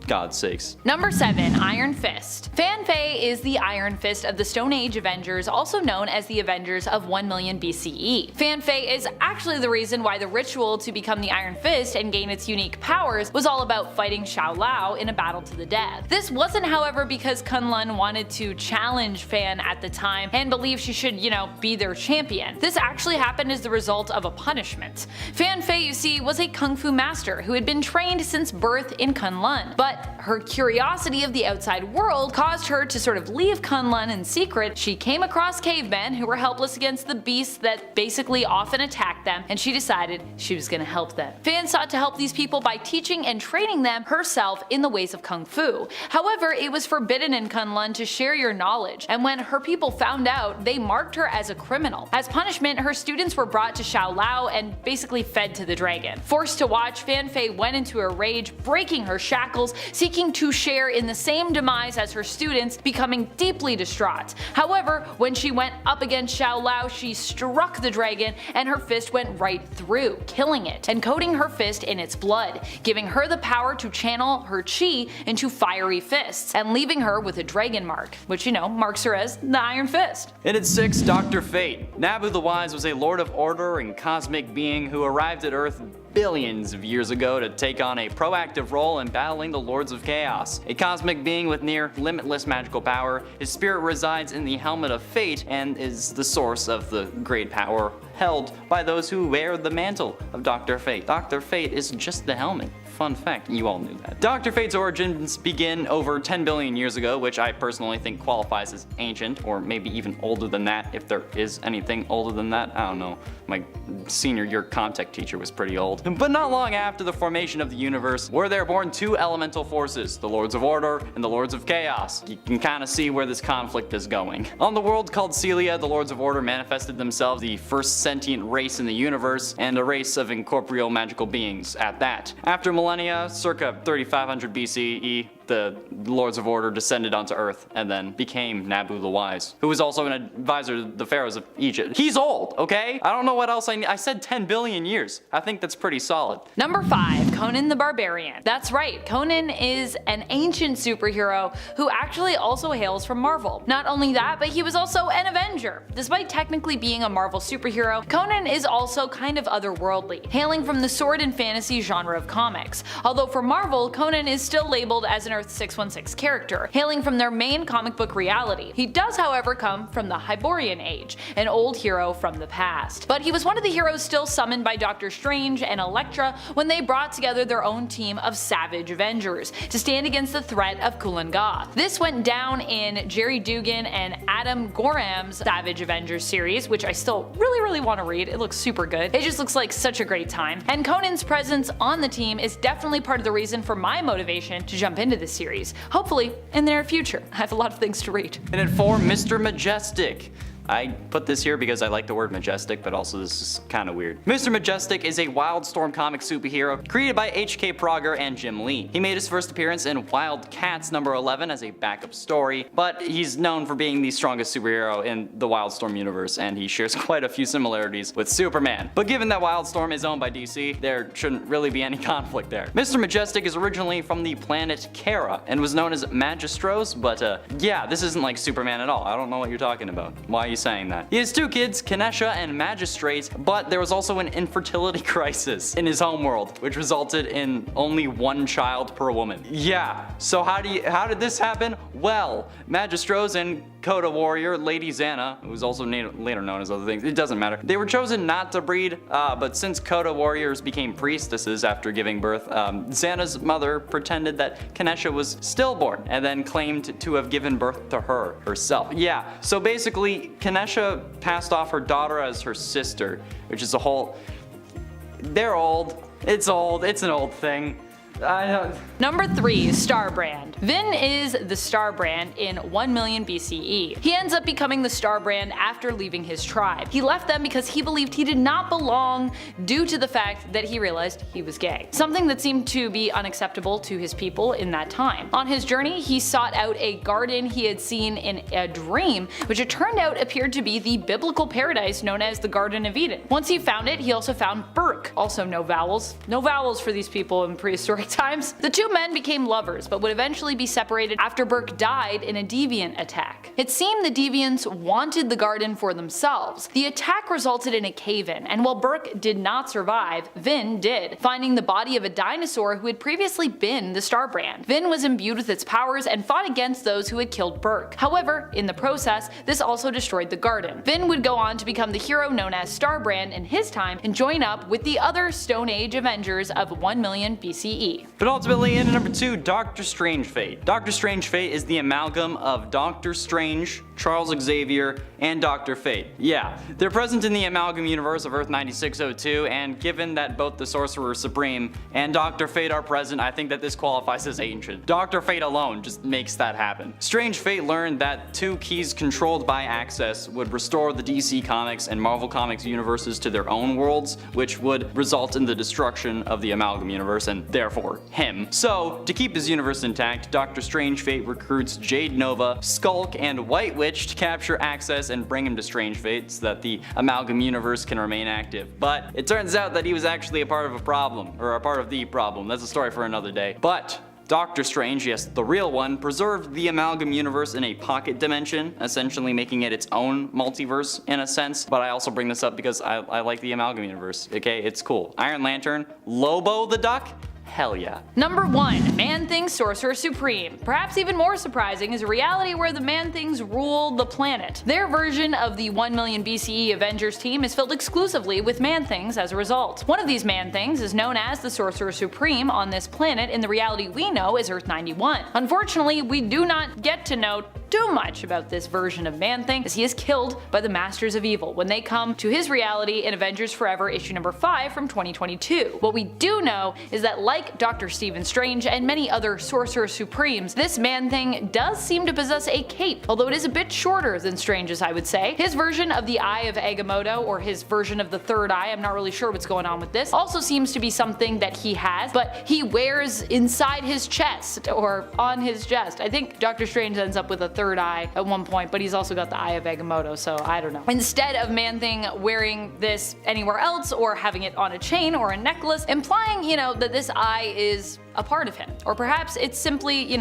God's sakes. Number 7. Iron Fist. Fan Fei is the Iron Fist of the Stone Age Avengers, also known as the Avengers of 1 million BCE. Fan Fei is actually the reason why the ritual to become the Iron Fist and gain its unique powers was all about fighting Shao Lao in a battle to the death. This wasn't, however, because Kun Lun wanted to challenge Fan at the time and believed she should, be their champion. This actually happened as the result of a punishment. Fan Fei, you see, was a kung fu master who had been trained since birth in Kun Lun, but her curiosity of the outside world caused her to sort of leave Kun Lun in secret. She came across cavemen who were helpless against the beasts that basically often attacked them, and she decided she was going to help them. Fan sought to help these people by teaching and training them herself in the ways of kung fu. However, it was forbidden in Kun Lun to share your knowledge, and when her people found out, they marked her as a criminal. As punishment, her students were brought to Shao Lao and basically fed to the dragon. Forced to watch, Fan Fei went into a rage, breaking her shackles, seeking to share in the same demise as her students, becoming deeply distraught. However, when she went up against Shao Lao, she struck the dragon and her fist went right through, killing it and coating her fist in its blood, giving her the power to channel her chi into fiery fists and leaving her with a dragon mark, which marks her as the Iron Fist. In its 6, Dr. Fate. Nabu the Wise was a lord of order and cosmic being who arrived at Earth billions of years ago to take on a proactive role in battling the Lords of Chaos. A cosmic being with near limitless magical power, his spirit resides in the Helmet of Fate and is the source of the great power held by those who wear the mantle of Dr. Fate. Dr. Fate is just the helmet. Fun fact, you all knew that. Dr. Fate's origins begin over 10 billion years ago, which I personally think qualifies as ancient, or maybe even older than that, if there is anything older than that. I don't know. My senior year contact teacher was pretty old. But not long after the formation of the universe, were there born 2 elemental forces, the Lords of Order and the Lords of Chaos. You can kind of see where this conflict is going. On the world called Celia, the Lords of Order manifested themselves, the first sentient race in the universe, and a race of incorporeal magical beings at that. After millennia, circa 3500 BCE, the Lords of Order descended onto Earth and then became Nabu the Wise, who was also an advisor to the pharaohs of Egypt. He's old, okay? I don't know what else I need. I said 10 billion years. I think that's pretty solid. Number 5, Conan the Barbarian. That's right, Conan is an ancient superhero who actually also hails from Marvel. Not only that, but he was also an Avenger. Despite technically being a Marvel superhero, Conan is also kind of otherworldly, hailing from the sword and fantasy genre of comics. Although for Marvel, Conan is still labeled as an Earth 616 character, hailing from their main comic book reality. He does, however, come from the Hyborian Age, an old hero from the past. But he was one of the heroes still summoned by Doctor Strange and Elektra when they brought together their own team of savage Avengers to stand against the threat of Kulan Gath. This went down in Jerry Dugan and Adam Gorham's Savage Avengers series, which I still really want to read. It looks super good. It just looks like such a great time. And Conan's presence on the team is definitely part of the reason for my motivation to jump into this series. Hopefully in the near future. I have a lot of things to read. And at 4, Mr. Majestic. I put this here because I like the word majestic, but also this is kind of weird. Mr. Majestic is a Wildstorm comic superhero created by H.K. Prager and Jim Lee. He made his first appearance in Wildcats number 11 as a backup story, but he's known for being the strongest superhero in the Wildstorm universe, and he shares quite a few similarities with Superman. But given that Wildstorm is owned by DC, there shouldn't really be any conflict there. Mr. Majestic is originally from the planet Kara and was known as Magistros, but yeah, this isn't like Superman at all. I don't know what you're talking about. Why are you saying that? He has 2 kids, Kanesha and Magistrate, but there was also an infertility crisis in his homeworld, which resulted in only 1 child per woman. Yeah, so how did this happen? Well, Magistros and Coda warrior Lady Xana, who was also later known as other things, it doesn't matter. They were chosen not to breed, but since Coda warriors became priestesses after giving birth, Xana's mother pretended that Kanesha was stillborn and then claimed to have given birth to her herself. Yeah, so basically Kanesha passed off her daughter as her sister, which is a whole... They're old. It's old. It's an old thing. I don't... Number 3, Starbrand. Vin is the Starbrand in 1 million BCE. He ends up becoming the Starbrand after leaving his tribe. He left them because he believed he did not belong due to the fact that he realized he was gay. Something that seemed to be unacceptable to his people in that time. On his journey, he sought out a garden he had seen in a dream, which it turned out appeared to be the biblical paradise known as the Garden of Eden. Once he found it, he also found Burke. Also no vowels. No vowels for these people in prehistoric times. The 2 men became lovers, but would eventually be separated after Burke died in a deviant attack. It seemed the deviants wanted the garden for themselves. The attack resulted in a cave-in, and while Burke did not survive, Vin did, finding the body of a dinosaur who had previously been the Starbrand. Vin was imbued with its powers and fought against those who had killed Burke. However, in the process, this also destroyed the garden. Vin would go on to become the hero known as Starbrand in his time and join up with the other Stone Age Avengers of 1 million BCE. But ultimately, in number 2, Doctor Strangefate. Doctor Strangefate is the amalgam of Doctor Strange, Charles Xavier, and Dr. Fate. Yeah, they're present in the amalgam universe of Earth 9602, and given that both the Sorcerer Supreme and Dr. Fate are present, I think that this qualifies as ancient. Dr. Fate alone just makes that happen. Strangefate learned that 2 keys controlled by Access would restore the DC Comics and Marvel Comics universes to their own worlds, which would result in the destruction of the amalgam universe and therefore him. So, to keep his universe intact, Dr. Strangefate recruits Jade Nova, Skulk, and White Witch to capture Access and bring him to Strangefate so that the amalgam universe can remain active. But it turns out that he was actually a part of a problem, or a part of the problem. That's a story for another day. But Doctor Strange, yes, the real one, preserved the amalgam universe in a pocket dimension, essentially making it its own multiverse in a sense. But I also bring this up because I like the amalgam universe, okay? It's cool. Iron Lantern, Lobo the Duck, hell yeah. Number 1, Man-Thing Sorcerer Supreme. Perhaps even more surprising is a reality where the Man-Things rule the planet. Their version of the 1 million BCE Avengers team is filled exclusively with Man-Things as a result. One of these Man-Things is known as the Sorcerer Supreme on this planet in the reality we know as Earth 91. Unfortunately, we do not get to know too much about this version of Man-Thing, as he is killed by the Masters of Evil when they come to his reality in Avengers Forever issue number 5 from 2022. What we do know is that, like Dr. Stephen Strange and many other Sorcerer Supremes, this Man-Thing does seem to possess a cape, although it is a bit shorter than Strange's, I would say. His version of the Eye of Agamotto, or his version of the third eye, I'm not really sure what's going on with this, also seems to be something that he has, but he wears inside his chest, or on his chest. I think Doctor Strange ends up with a third eye at one point, but he's also got the Eye of Agamotto, so I don't know. Instead of Man-Thing wearing this anywhere else, or having it on a chain or a necklace, implying, that this eye is a part of him. Or perhaps it's simply,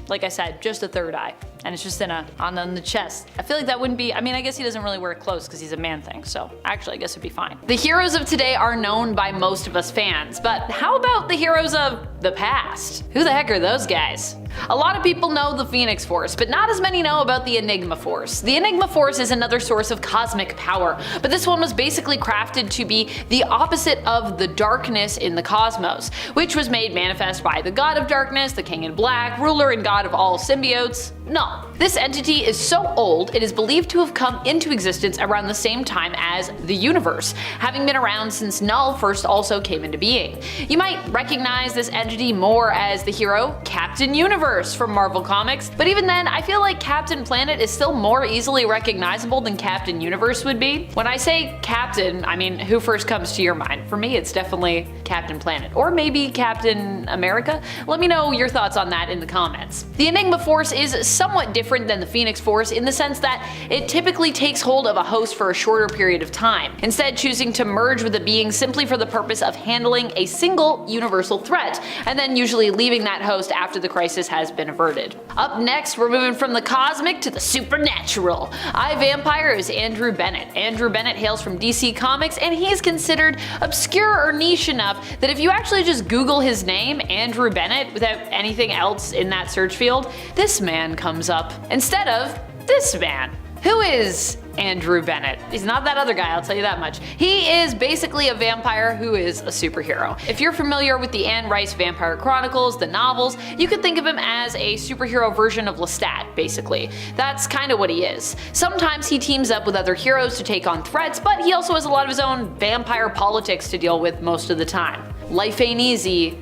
like I said, just a third eye, and it's just on the chest. I feel like that wouldn't be, I guess he doesn't really wear it close because he's a Man-Thing, so actually I guess it'd be fine. The heroes of today are known by most of us fans, but how about the heroes of the past? Who the heck are those guys? A lot of people know the Phoenix Force, but not as many know about the Enigma Force. The Enigma Force is another source of cosmic power, but this one was basically crafted to be the opposite of the darkness in the cosmos, which was made manifest by the god of darkness, the king in black, ruler and god of all symbiotes. No. This entity is so old, it is believed to have come into existence around the same time as the universe, having been around since Null first also came into being. You might recognize this entity more as the hero Captain Universe from Marvel Comics, but even then, I feel like Captain Planet is still more easily recognizable than Captain Universe would be. When I say Captain, who first comes to your mind? For me, it's definitely Captain Planet, or maybe Captain America? Let me know your thoughts on that in the comments. The Enigma Force is somewhat different than the Phoenix Force in the sense that it typically takes hold of a host for a shorter period of time, instead choosing to merge with a being simply for the purpose of handling a single universal threat, and then usually leaving that host after the crisis has been averted. Up next, we're moving from the cosmic to the supernatural. Vampire is Andrew Bennett. Andrew Bennett hails from DC Comics, and he's considered obscure or niche enough that if you actually just Google his name, Andrew Bennett, without anything else in that search field, this man comes up instead of this man. Who is Andrew Bennett? He's not that other guy, I'll tell you that much. He is basically a vampire who is a superhero. If you're familiar with the Anne Rice Vampire Chronicles, the novels, you could think of him as a superhero version of Lestat, basically. That's kind of what he is. Sometimes he teams up with other heroes to take on threats, but he also has a lot of his own vampire politics to deal with most of the time. Life ain't easy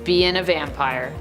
being a vampire.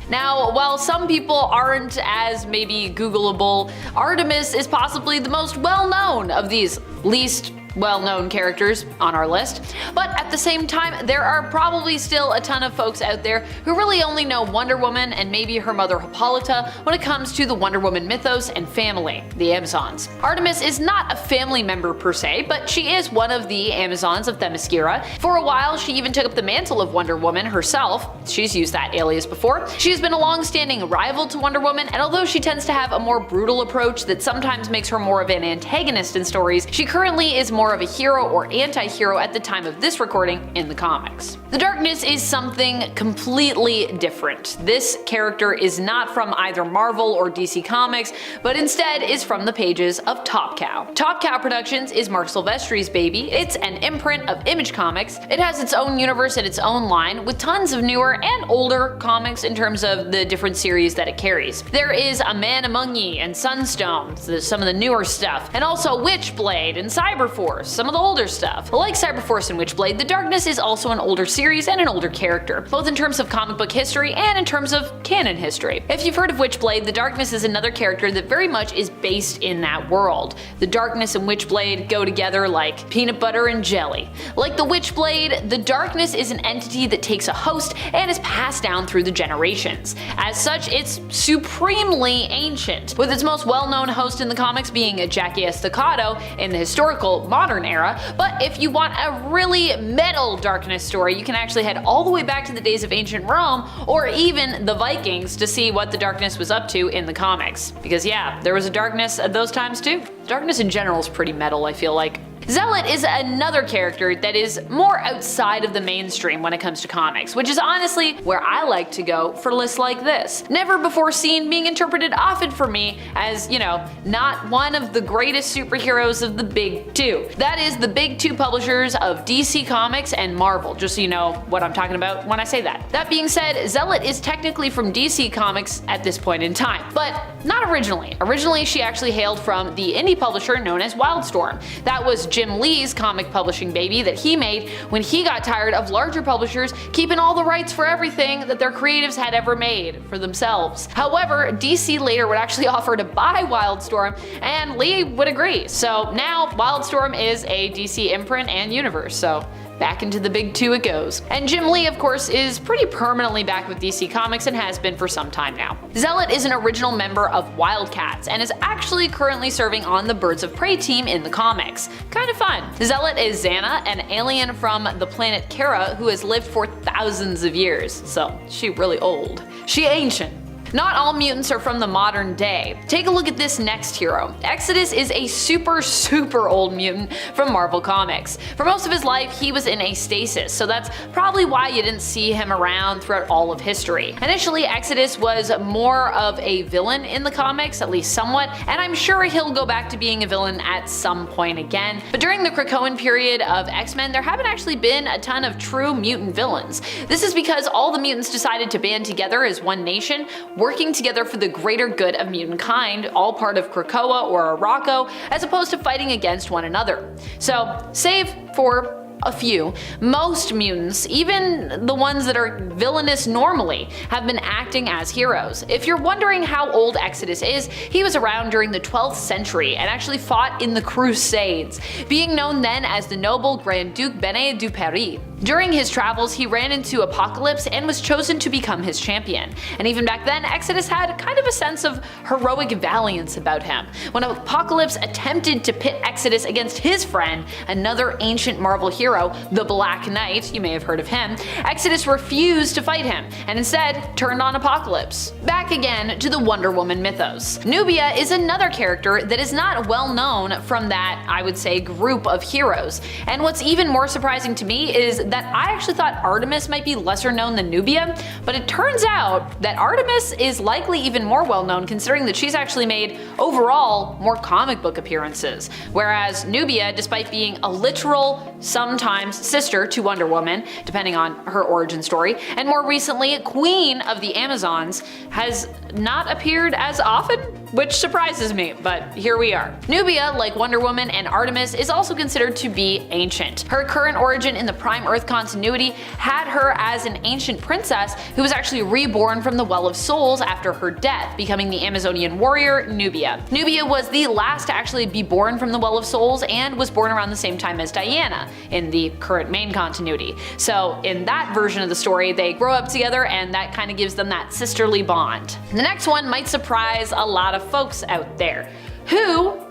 Now, while some people aren't as maybe Googleable, Artemis is possibly the most well-known of these least well-known characters on our list, but at the same time, there are probably still a ton of folks out there who really only know Wonder Woman and maybe her mother Hippolyta when it comes to the Wonder Woman mythos and family, the Amazons. Artemis is not a family member per se, but she is one of the Amazons of Themyscira. For a while, she even took up the mantle of Wonder Woman herself. She's used that alias before. She's been a long-standing rival to Wonder Woman, and although she tends to have a more brutal approach that sometimes makes her more of an antagonist in stories, she currently is more of a hero or anti-hero at the time of this recording in the comics. The Darkness is something completely different. This character is not from either Marvel or DC Comics, but instead is from the pages of Top Cow. Top Cow Productions is Mark Silvestri's baby. It's an imprint of Image Comics. It has its own universe and its own line, with tons of newer and older comics in terms of the different series that it carries. There is A Man Among Ye and Sunstone, so some of the newer stuff, and also Witchblade and Cyberforce, some of the older stuff. Like Cyberforce and Witchblade, The Darkness is also an older series and an older character, both in terms of comic book history and in terms of canon history. If you've heard of Witchblade, The Darkness is another character that very much is based in that world. The Darkness and Witchblade go together like peanut butter and jelly. Like the Witchblade, The Darkness is an entity that takes a host and is passed down through the generations. As such, it's supremely ancient, with its most well-known host in the comics being Jackie Estacado in the historical modern era, but if you want a really metal Darkness story, you can actually head all the way back to the days of ancient Rome, or even the Vikings, to see what the Darkness was up to in the comics. Because yeah, there was a Darkness at those times too. Darkness in general is pretty metal, I feel like. Zealot is another character that is more outside of the mainstream when it comes to comics, which is honestly where I like to go for lists like this. Never before seen, being interpreted often for me as, you know, not one of the greatest superheroes of the big two. That is the big two publishers of DC Comics and Marvel, just so you know what I'm talking about when I say that. That being said, Zealot is technically from DC Comics at this point in time, but not originally. Originally, she actually hailed from the indie publisher known as Wildstorm. That was Jim Lee's comic publishing baby that he made when he got tired of larger publishers keeping all the rights for everything that their creatives had ever made for themselves. However, DC later would actually offer to buy Wildstorm, and Lee would agree. So now Wildstorm is a DC imprint and universe, so back into the big two it goes. And Jim Lee, of course, is pretty permanently back with DC Comics and has been for some time now. Zealot is an original member of Wildcats and is actually currently serving on the Birds of Prey team in the comics. Kind of fun. Zealot is Xana, an alien from the planet Kara who has lived for thousands of years, so she really old. She ancient. Not all mutants are from the modern day. Take a look at this next hero. Exodus is a super old mutant from Marvel Comics. For most of his life, he was in a stasis, so that's probably why you didn't see him around throughout all of history. Initially, Exodus was more of a villain in the comics, at least somewhat, and I'm sure he'll go back to being a villain at some point again. But during the Krakoan period of X-Men, there haven't actually been a ton of true mutant villains. This is because all the mutants decided to band together as one nation, working together for the greater good of mutant kind, all part of Krakoa or Arakko, as opposed to fighting against one another. So, save for a few, most mutants, even the ones that are villainous normally, have been acting as heroes. If you're wondering how old Exodus is, he was around during the 12th century and actually fought in the Crusades, being known then as the noble Grand Duke Bennett du Paris. During his travels, he ran into Apocalypse and was chosen to become his champion. And even back then, Exodus had kind of a sense of heroic valiance about him. When Apocalypse attempted to pit Exodus against his friend, another ancient Marvel hero, the Black Knight, you may have heard of him, Exodus refused to fight him and instead turned on Apocalypse. Back again to the Wonder Woman mythos. Nubia is another character that is not well known from that, I would say, group of heroes. And what's even more surprising to me is that I actually thought Artemis might be lesser known than Nubia, but it turns out that Artemis is likely even more well known considering that she's actually made overall more comic book appearances, whereas Nubia, despite being a literal, sometimes sister to Wonder Woman, depending on her origin story, and more recently Queen of the Amazons, has not appeared as often, which surprises me, but here we are. Nubia, like Wonder Woman and Artemis, is also considered to be ancient. Her current origin in the Prime Earth continuity had her as an ancient princess who was actually reborn from the Well of Souls after her death, becoming the Amazonian warrior Nubia. Nubia was the last to actually be born from the Well of Souls and was born around the same time as Diana in the current main continuity. So in that version of the story, they grow up together and that kind of gives them that sisterly bond. The next one might surprise a lot of folks out there. Who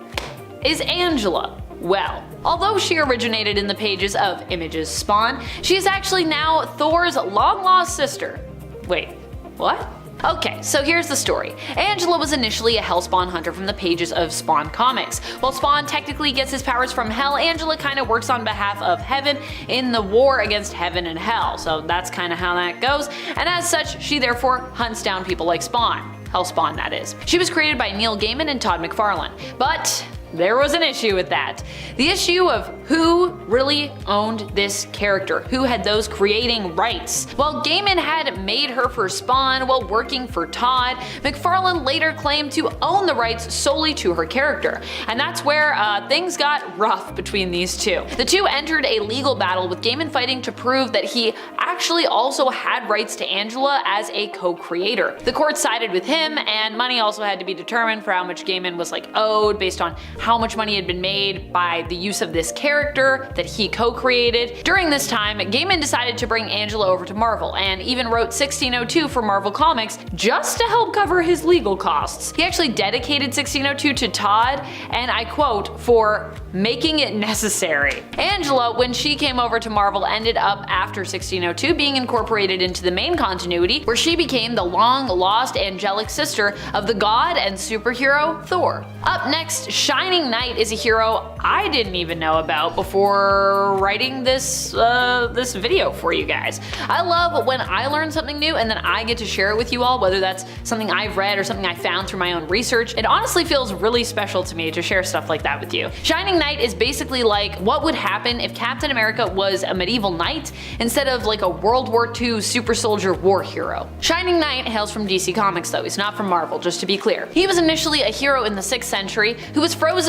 is Angela? Well, although she originated in the pages of Image's Spawn, she is actually now Thor's long-lost sister. Wait, what? Okay, so here's the story. Angela was initially a Hellspawn hunter from the pages of Spawn comics. While Spawn technically gets his powers from Hell, Angela kind of works on behalf of Heaven in the war against Heaven and Hell, so that's kind of how that goes, and as such, she therefore hunts down people like Spawn. Hellspawn, that is. She was created by Neil Gaiman and Todd McFarlane, but there was an issue with that. The issue of who really owned this character, who had those creating rights. While Gaiman had made her for Spawn while working for Todd, McFarlane later claimed to own the rights solely to her character, and that's where things got rough between these two. The two entered a legal battle with Gaiman fighting to prove that he actually also had rights to Angela as a co-creator. The court sided with him, and money also had to be determined for how much Gaiman was owed based on how much money had been made by the use of this character that he co-created. During this time, Gaiman decided to bring Angela over to Marvel and even wrote 1602 for Marvel Comics just to help cover his legal costs. He actually dedicated 1602 to Todd, and I quote, for making it necessary. Angela, when she came over to Marvel, ended up after 1602 being incorporated into the main continuity, where she became the long-lost angelic sister of the god and superhero Thor. Up next, Shine Shining Knight is a hero I didn't even know about before writing this this video for you guys. I love when I learn something new and then I get to share it with you all, whether that's something I've read or something I found through my own research. It honestly feels really special to me to share stuff like that with you. Shining Knight is basically like what would happen if Captain America was a medieval knight instead of like a World War II super soldier war hero. Shining Knight hails from DC Comics though, he's not from Marvel, just to be clear. He was initially a hero in the 6th century who was frozen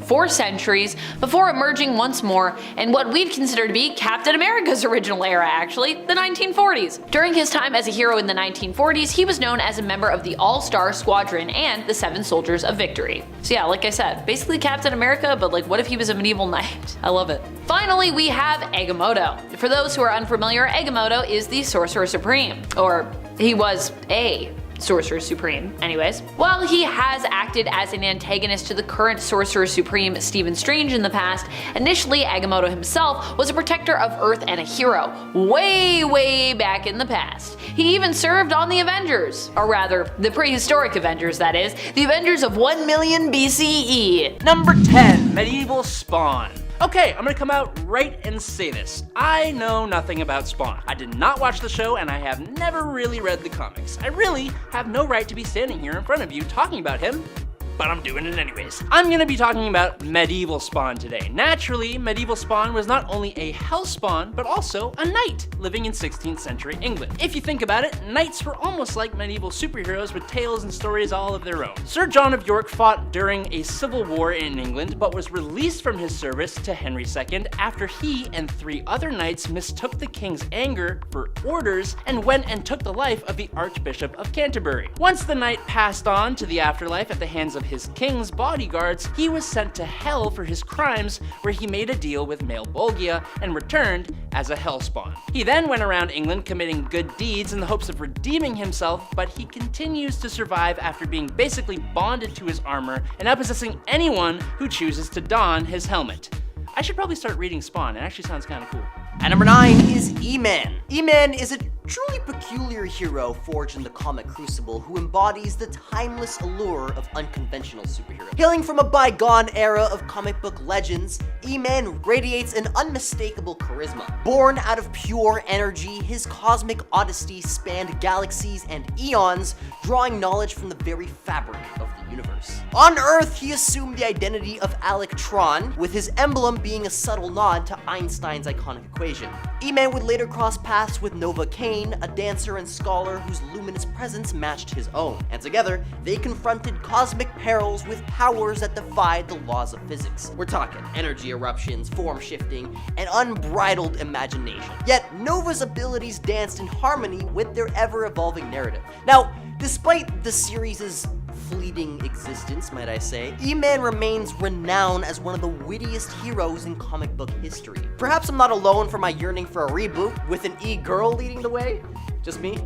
for centuries before emerging once more in what we'd consider to be Captain America's original era actually, the 1940s. During his time as a hero in the 1940s, he was known as a member of the All-Star Squadron and the 7 Soldiers of Victory. So yeah, like I said, basically Captain America, but like what if he was a medieval knight? I love it. Finally, we have Agamotto. For those who are unfamiliar, Agamotto is the Sorcerer Supreme, or he was a Sorcerer Supreme. Anyways, while he has acted as an antagonist to the current Sorcerer Supreme Stephen Strange in the past, initially Agamotto himself was a protector of Earth and a hero, way back in the past. He even served on the Avengers, or rather, the prehistoric Avengers that is, the Avengers of 1 million BCE. Number 10, Medieval Spawn. Okay, I'm gonna come out right and say this. I know nothing about Spawn. I did not watch the show and I have never really read the comics. I really have no right to be standing here in front of you talking about him, but I'm doing it anyways. I'm gonna be talking about Medieval Spawn today. Naturally, Medieval Spawn was not only a hell spawn, but also a knight living in 16th century England. If you think about it, knights were almost like medieval superheroes with tales and stories all of their own. Sir John of York fought during a civil war in England, but was released from his service to Henry II after he and 3 other knights mistook the king's anger for orders and went and took the life of the Archbishop of Canterbury. Once the knight passed on to the afterlife at the hands of his king's bodyguards, he was sent to hell for his crimes, where he made a deal with Male Bolgia and returned as a hellspawn. He then went around England committing good deeds in the hopes of redeeming himself, but he continues to survive after being basically bonded to his armor and now possessing anyone who chooses to don his helmet. I should probably start reading Spawn, it actually sounds kind of cool. At number 9 is E-Man. E-Man is a truly peculiar hero forged in the comic crucible who embodies the timeless allure of unconventional superheroes. Hailing from a bygone era of comic book legends, E-Man radiates an unmistakable charisma. Born out of pure energy, his cosmic odyssey spanned galaxies and eons, drawing knowledge from the very fabric of the universe. On Earth, he assumed the identity of Alectron, with his emblem being a subtle nod to Einstein's iconic equation. E-Man would later cross paths with Nova Cain, a dancer and scholar whose luminous presence matched his own, and together, they confronted cosmic perils with powers that defied the laws of physics. We're talking energy eruptions, form shifting, and unbridled imagination. Yet, Nova's abilities danced in harmony with their ever-evolving narrative. Now, despite the series' fleeting existence, might I say, E-Man remains renowned as one of the wittiest heroes in comic book history. Perhaps I'm not alone for my yearning for a reboot with an E-girl leading the way? Just me?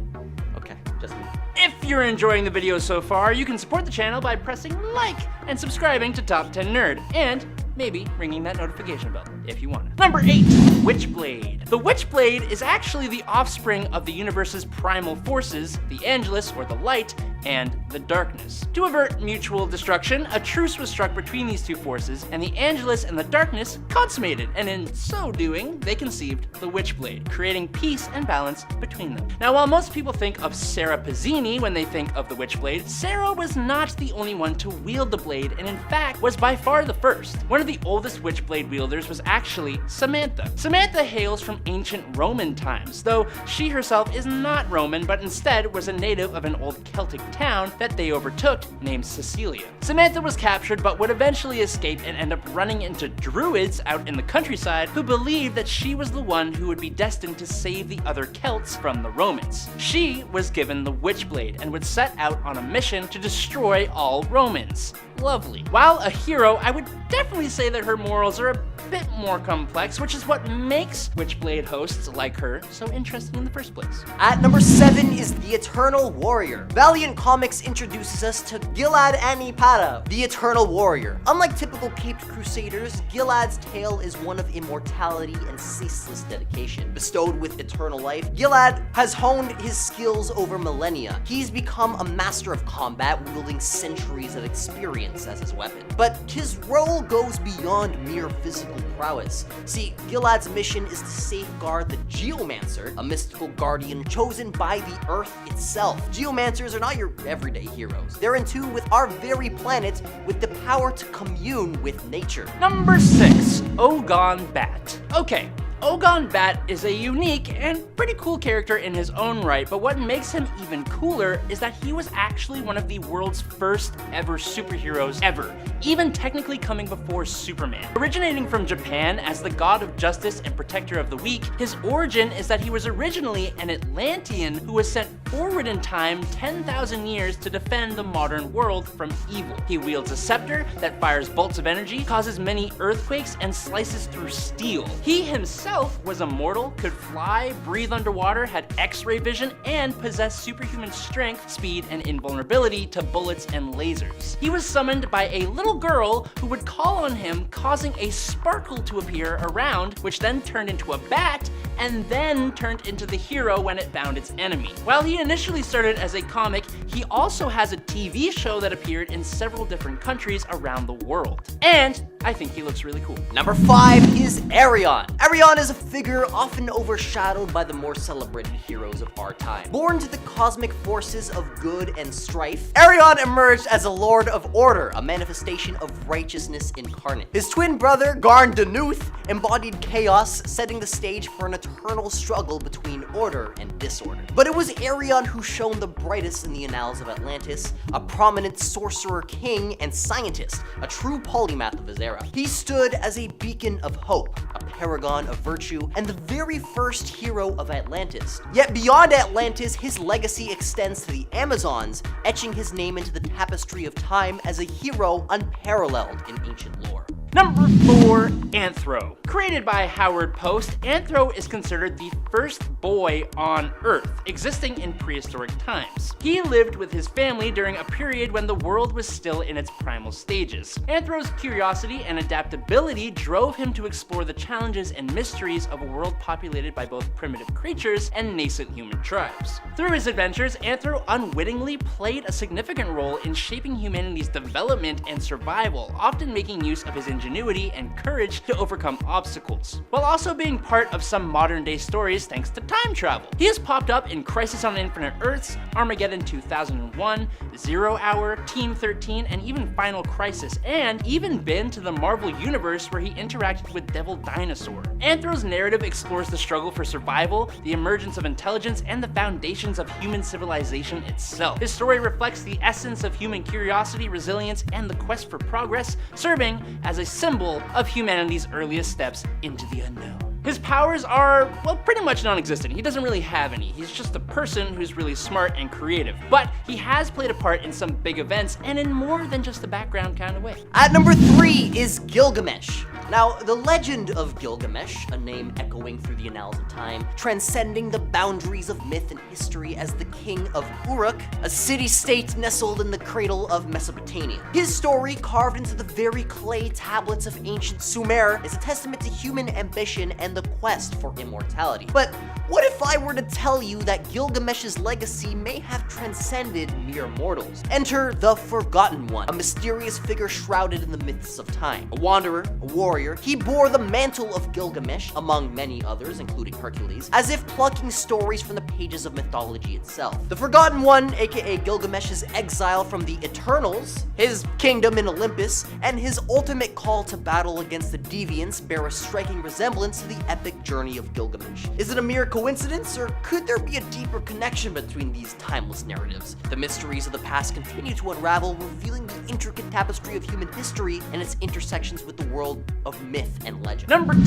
Okay, just me. If you're enjoying the video so far, you can support the channel by pressing like and subscribing to Top 10 Nerd, and maybe ringing that notification bell if you want. Number 8, Witchblade. The Witchblade is actually the offspring of the universe's primal forces, the Angelus or the light, and the darkness. To avert mutual destruction, a truce was struck between these two forces, and the Angelus and the darkness consummated, and in so doing, they conceived the Witchblade, creating peace and balance between them. Now, while most people think of Sarah Pazzini when they think of the Witchblade, Sarah was not the only one to wield the blade, and in fact, was by far the first. One of the oldest Witchblade wielders was actually Samantha. Samantha hails from ancient Roman times, though she herself is not Roman, but instead was a native of an old Celtic town that they overtook named Sicilia. Samantha was captured but would eventually escape and end up running into druids out in the countryside who believed that she was the one who would be destined to save the other Celts from the Romans. She was given the Witchblade and would set out on a mission to destroy all Romans. Lovely. While a hero, I would definitely say that her morals are a bit more complex, which is what makes Witchblade hosts like her so interesting in the first place. At number 7 is the Eternal Warrior. Valiant Comics introduces us to Gilad Anipata, the Eternal Warrior. Unlike typical caped crusaders, Gilad's tale is one of immortality and ceaseless dedication. Bestowed with eternal life, Gilad has honed his skills over millennia. He's become a master of combat, wielding centuries of experience as his weapon. But his role goes beyond mere physical prowess. See, Gilad's mission is to safeguard the Geomancer, a mystical guardian chosen by the Earth itself. Geomancers are not your everyday heroes. They're in tune with our very planet, with the power to commune with nature. Number 6, Ogon Bat. Okay, Ogon Bat is a unique and pretty cool character in his own right, but what makes him even cooler is that he was actually one of the world's first ever superheroes ever, even technically coming before Superman. Originating from Japan as the god of justice and protector of the weak, his origin is that he was originally an Atlantean who was sent forward in time 10,000 years to defend the modern world from evil. He wields a scepter that fires bolts of energy, causes many earthquakes, and slices through steel. He himself was immortal, could fly, breathe underwater, had X-ray vision, and possessed superhuman strength, speed, and invulnerability to bullets and lasers. He was summoned by a little girl who would call on him, causing a sparkle to appear around, which then turned into a bat, and then turned into the hero when it found its enemy. While he initially started as a comic, he also has a TV show that appeared in several different countries around the world. And I think he looks really cool. Number 5 is Arion. Arion is a figure often overshadowed by the more celebrated heroes of our time. Born to the cosmic forces of good and strife, Arion emerged as a lord of order, a manifestation of righteousness incarnate. His twin brother, Garn Danuth, embodied chaos, setting the stage for an eternal struggle between order and disorder. But it was Arion who shone the brightest in the annals of Atlantis, a prominent sorcerer king and scientist, a true polymath of his era. He stood as a beacon of hope, a paragon of virtue, and the very first hero of Atlantis. Yet beyond Atlantis, his legacy extends to the Amazons, etching his name into the tapestry of time as a hero unparalleled in ancient lore. Number 4, Anthro. Created by Howard Post, Anthro is considered the first boy on Earth, existing in prehistoric times. He lived with his family during a period when the world was still in its primal stages. Anthro's curiosity and adaptability drove him to explore the challenges and mysteries of a world populated by both primitive creatures and nascent human tribes. Through his adventures, Anthro unwittingly played a significant role in shaping humanity's development and survival, often making use of his ingenuity and courage to overcome obstacles, while also being part of some modern-day stories thanks to time travel. He has popped up in Crisis on Infinite Earths, Armageddon 2001, Zero Hour, Team 13, and even Final Crisis, and even been to the Marvel Universe where he interacted with Devil Dinosaur. Anthro's narrative explores the struggle for survival, the emergence of intelligence, and the foundations of human civilization itself. His story reflects the essence of human curiosity, resilience, and the quest for progress, serving as a symbol of humanity's earliest steps into the unknown. His powers are, well, pretty much non-existent. He doesn't really have any. He's just a person who's really smart and creative. But he has played a part in some big events and in more than just the background kind of way. At number 3 is Gilgamesh. Now, the legend of Gilgamesh, a name echoing through the annals of time, transcending the boundaries of myth and history as the king of Uruk, a city-state nestled in the cradle of Mesopotamia. His story, carved into the very clay tablets of ancient Sumer, is a testament to human ambition and the quest for immortality. But what if I were to tell you that Gilgamesh's legacy may have transcended mere mortals? Enter the Forgotten One, a mysterious figure shrouded in the myths of time. A wanderer, a warrior, he bore the mantle of Gilgamesh, among many others, including Hercules, as if plucking stories from the pages of mythology itself. The Forgotten One, aka Gilgamesh's exile from the Eternals, his kingdom in Olympus, and his ultimate call to battle against the deviants bear a striking resemblance to the epic journey of Gilgamesh. Is it a mere coincidence, or could there be a deeper connection between these timeless narratives? The mysteries of the past continue to unravel, revealing the intricate tapestry of human history and its intersections with the world of myth and legend. Number 2,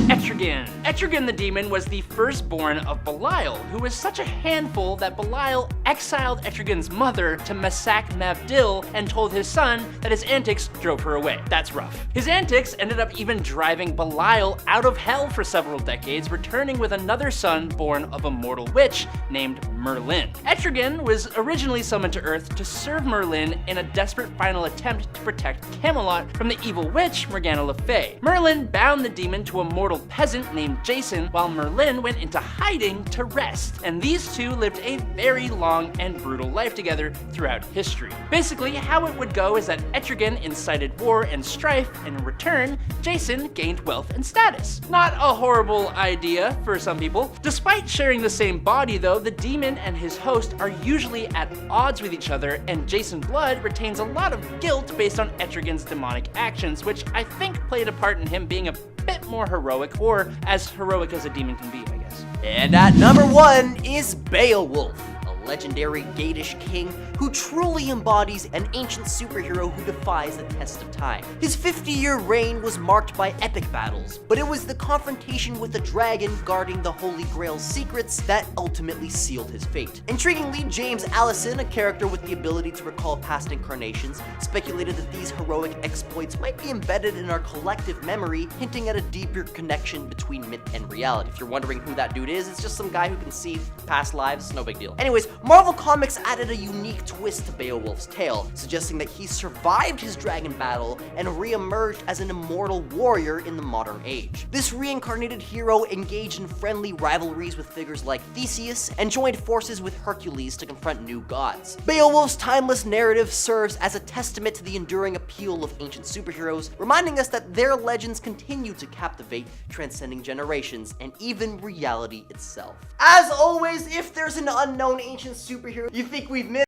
Etrigan. Etrigan the demon was the firstborn of Belial, who was such a handful that Belial exiled Etrigan's mother to Masak Mavdil and told his son that his antics drove her away. That's rough. His antics ended up even driving Belial out of hell for several decades, returning with another son born of a mortal witch named Merlin. Etrigan was originally summoned to Earth to serve Merlin in a desperate final attempt to protect Camelot from the evil witch Morgana Le Fay. Merlin bound the demon to a mortal peasant named Jason, while Merlin went into hiding to rest, and these two lived a very long and brutal life together throughout history. Basically, how it would go is that Etrigan incited war and strife, and in return, Jason gained wealth and status. Not a horrible idea for some people. Despite sharing the same body though, the demon and his host are usually at odds with each other, and Jason Blood retains a lot of guilt based on Etrigan's demonic actions, which I think played a part in him being a bit more heroic, or as heroic as a demon can be, I guess. And at number 1 is Beowulf, a legendary Gadish king who truly embodies an ancient superhero who defies the test of time. His 50-year reign was marked by epic battles, but it was the confrontation with the dragon guarding the Holy Grail's secrets that ultimately sealed his fate. Intriguingly, James Allison, a character with the ability to recall past incarnations, speculated that these heroic exploits might be embedded in our collective memory, hinting at a deeper connection between myth and reality. If you're wondering who that dude is, it's just some guy who can see past lives, no big deal. Anyways, Marvel Comics added a unique twist to Beowulf's tale, suggesting that he survived his dragon battle and re-emerged as an immortal warrior in the modern age. This reincarnated hero engaged in friendly rivalries with figures like Theseus and joined forces with Hercules to confront new gods. Beowulf's timeless narrative serves as a testament to the enduring appeal of ancient superheroes, reminding us that their legends continue to captivate, transcending generations and even reality itself. As always, if there's an unknown ancient superhero you think we've missed,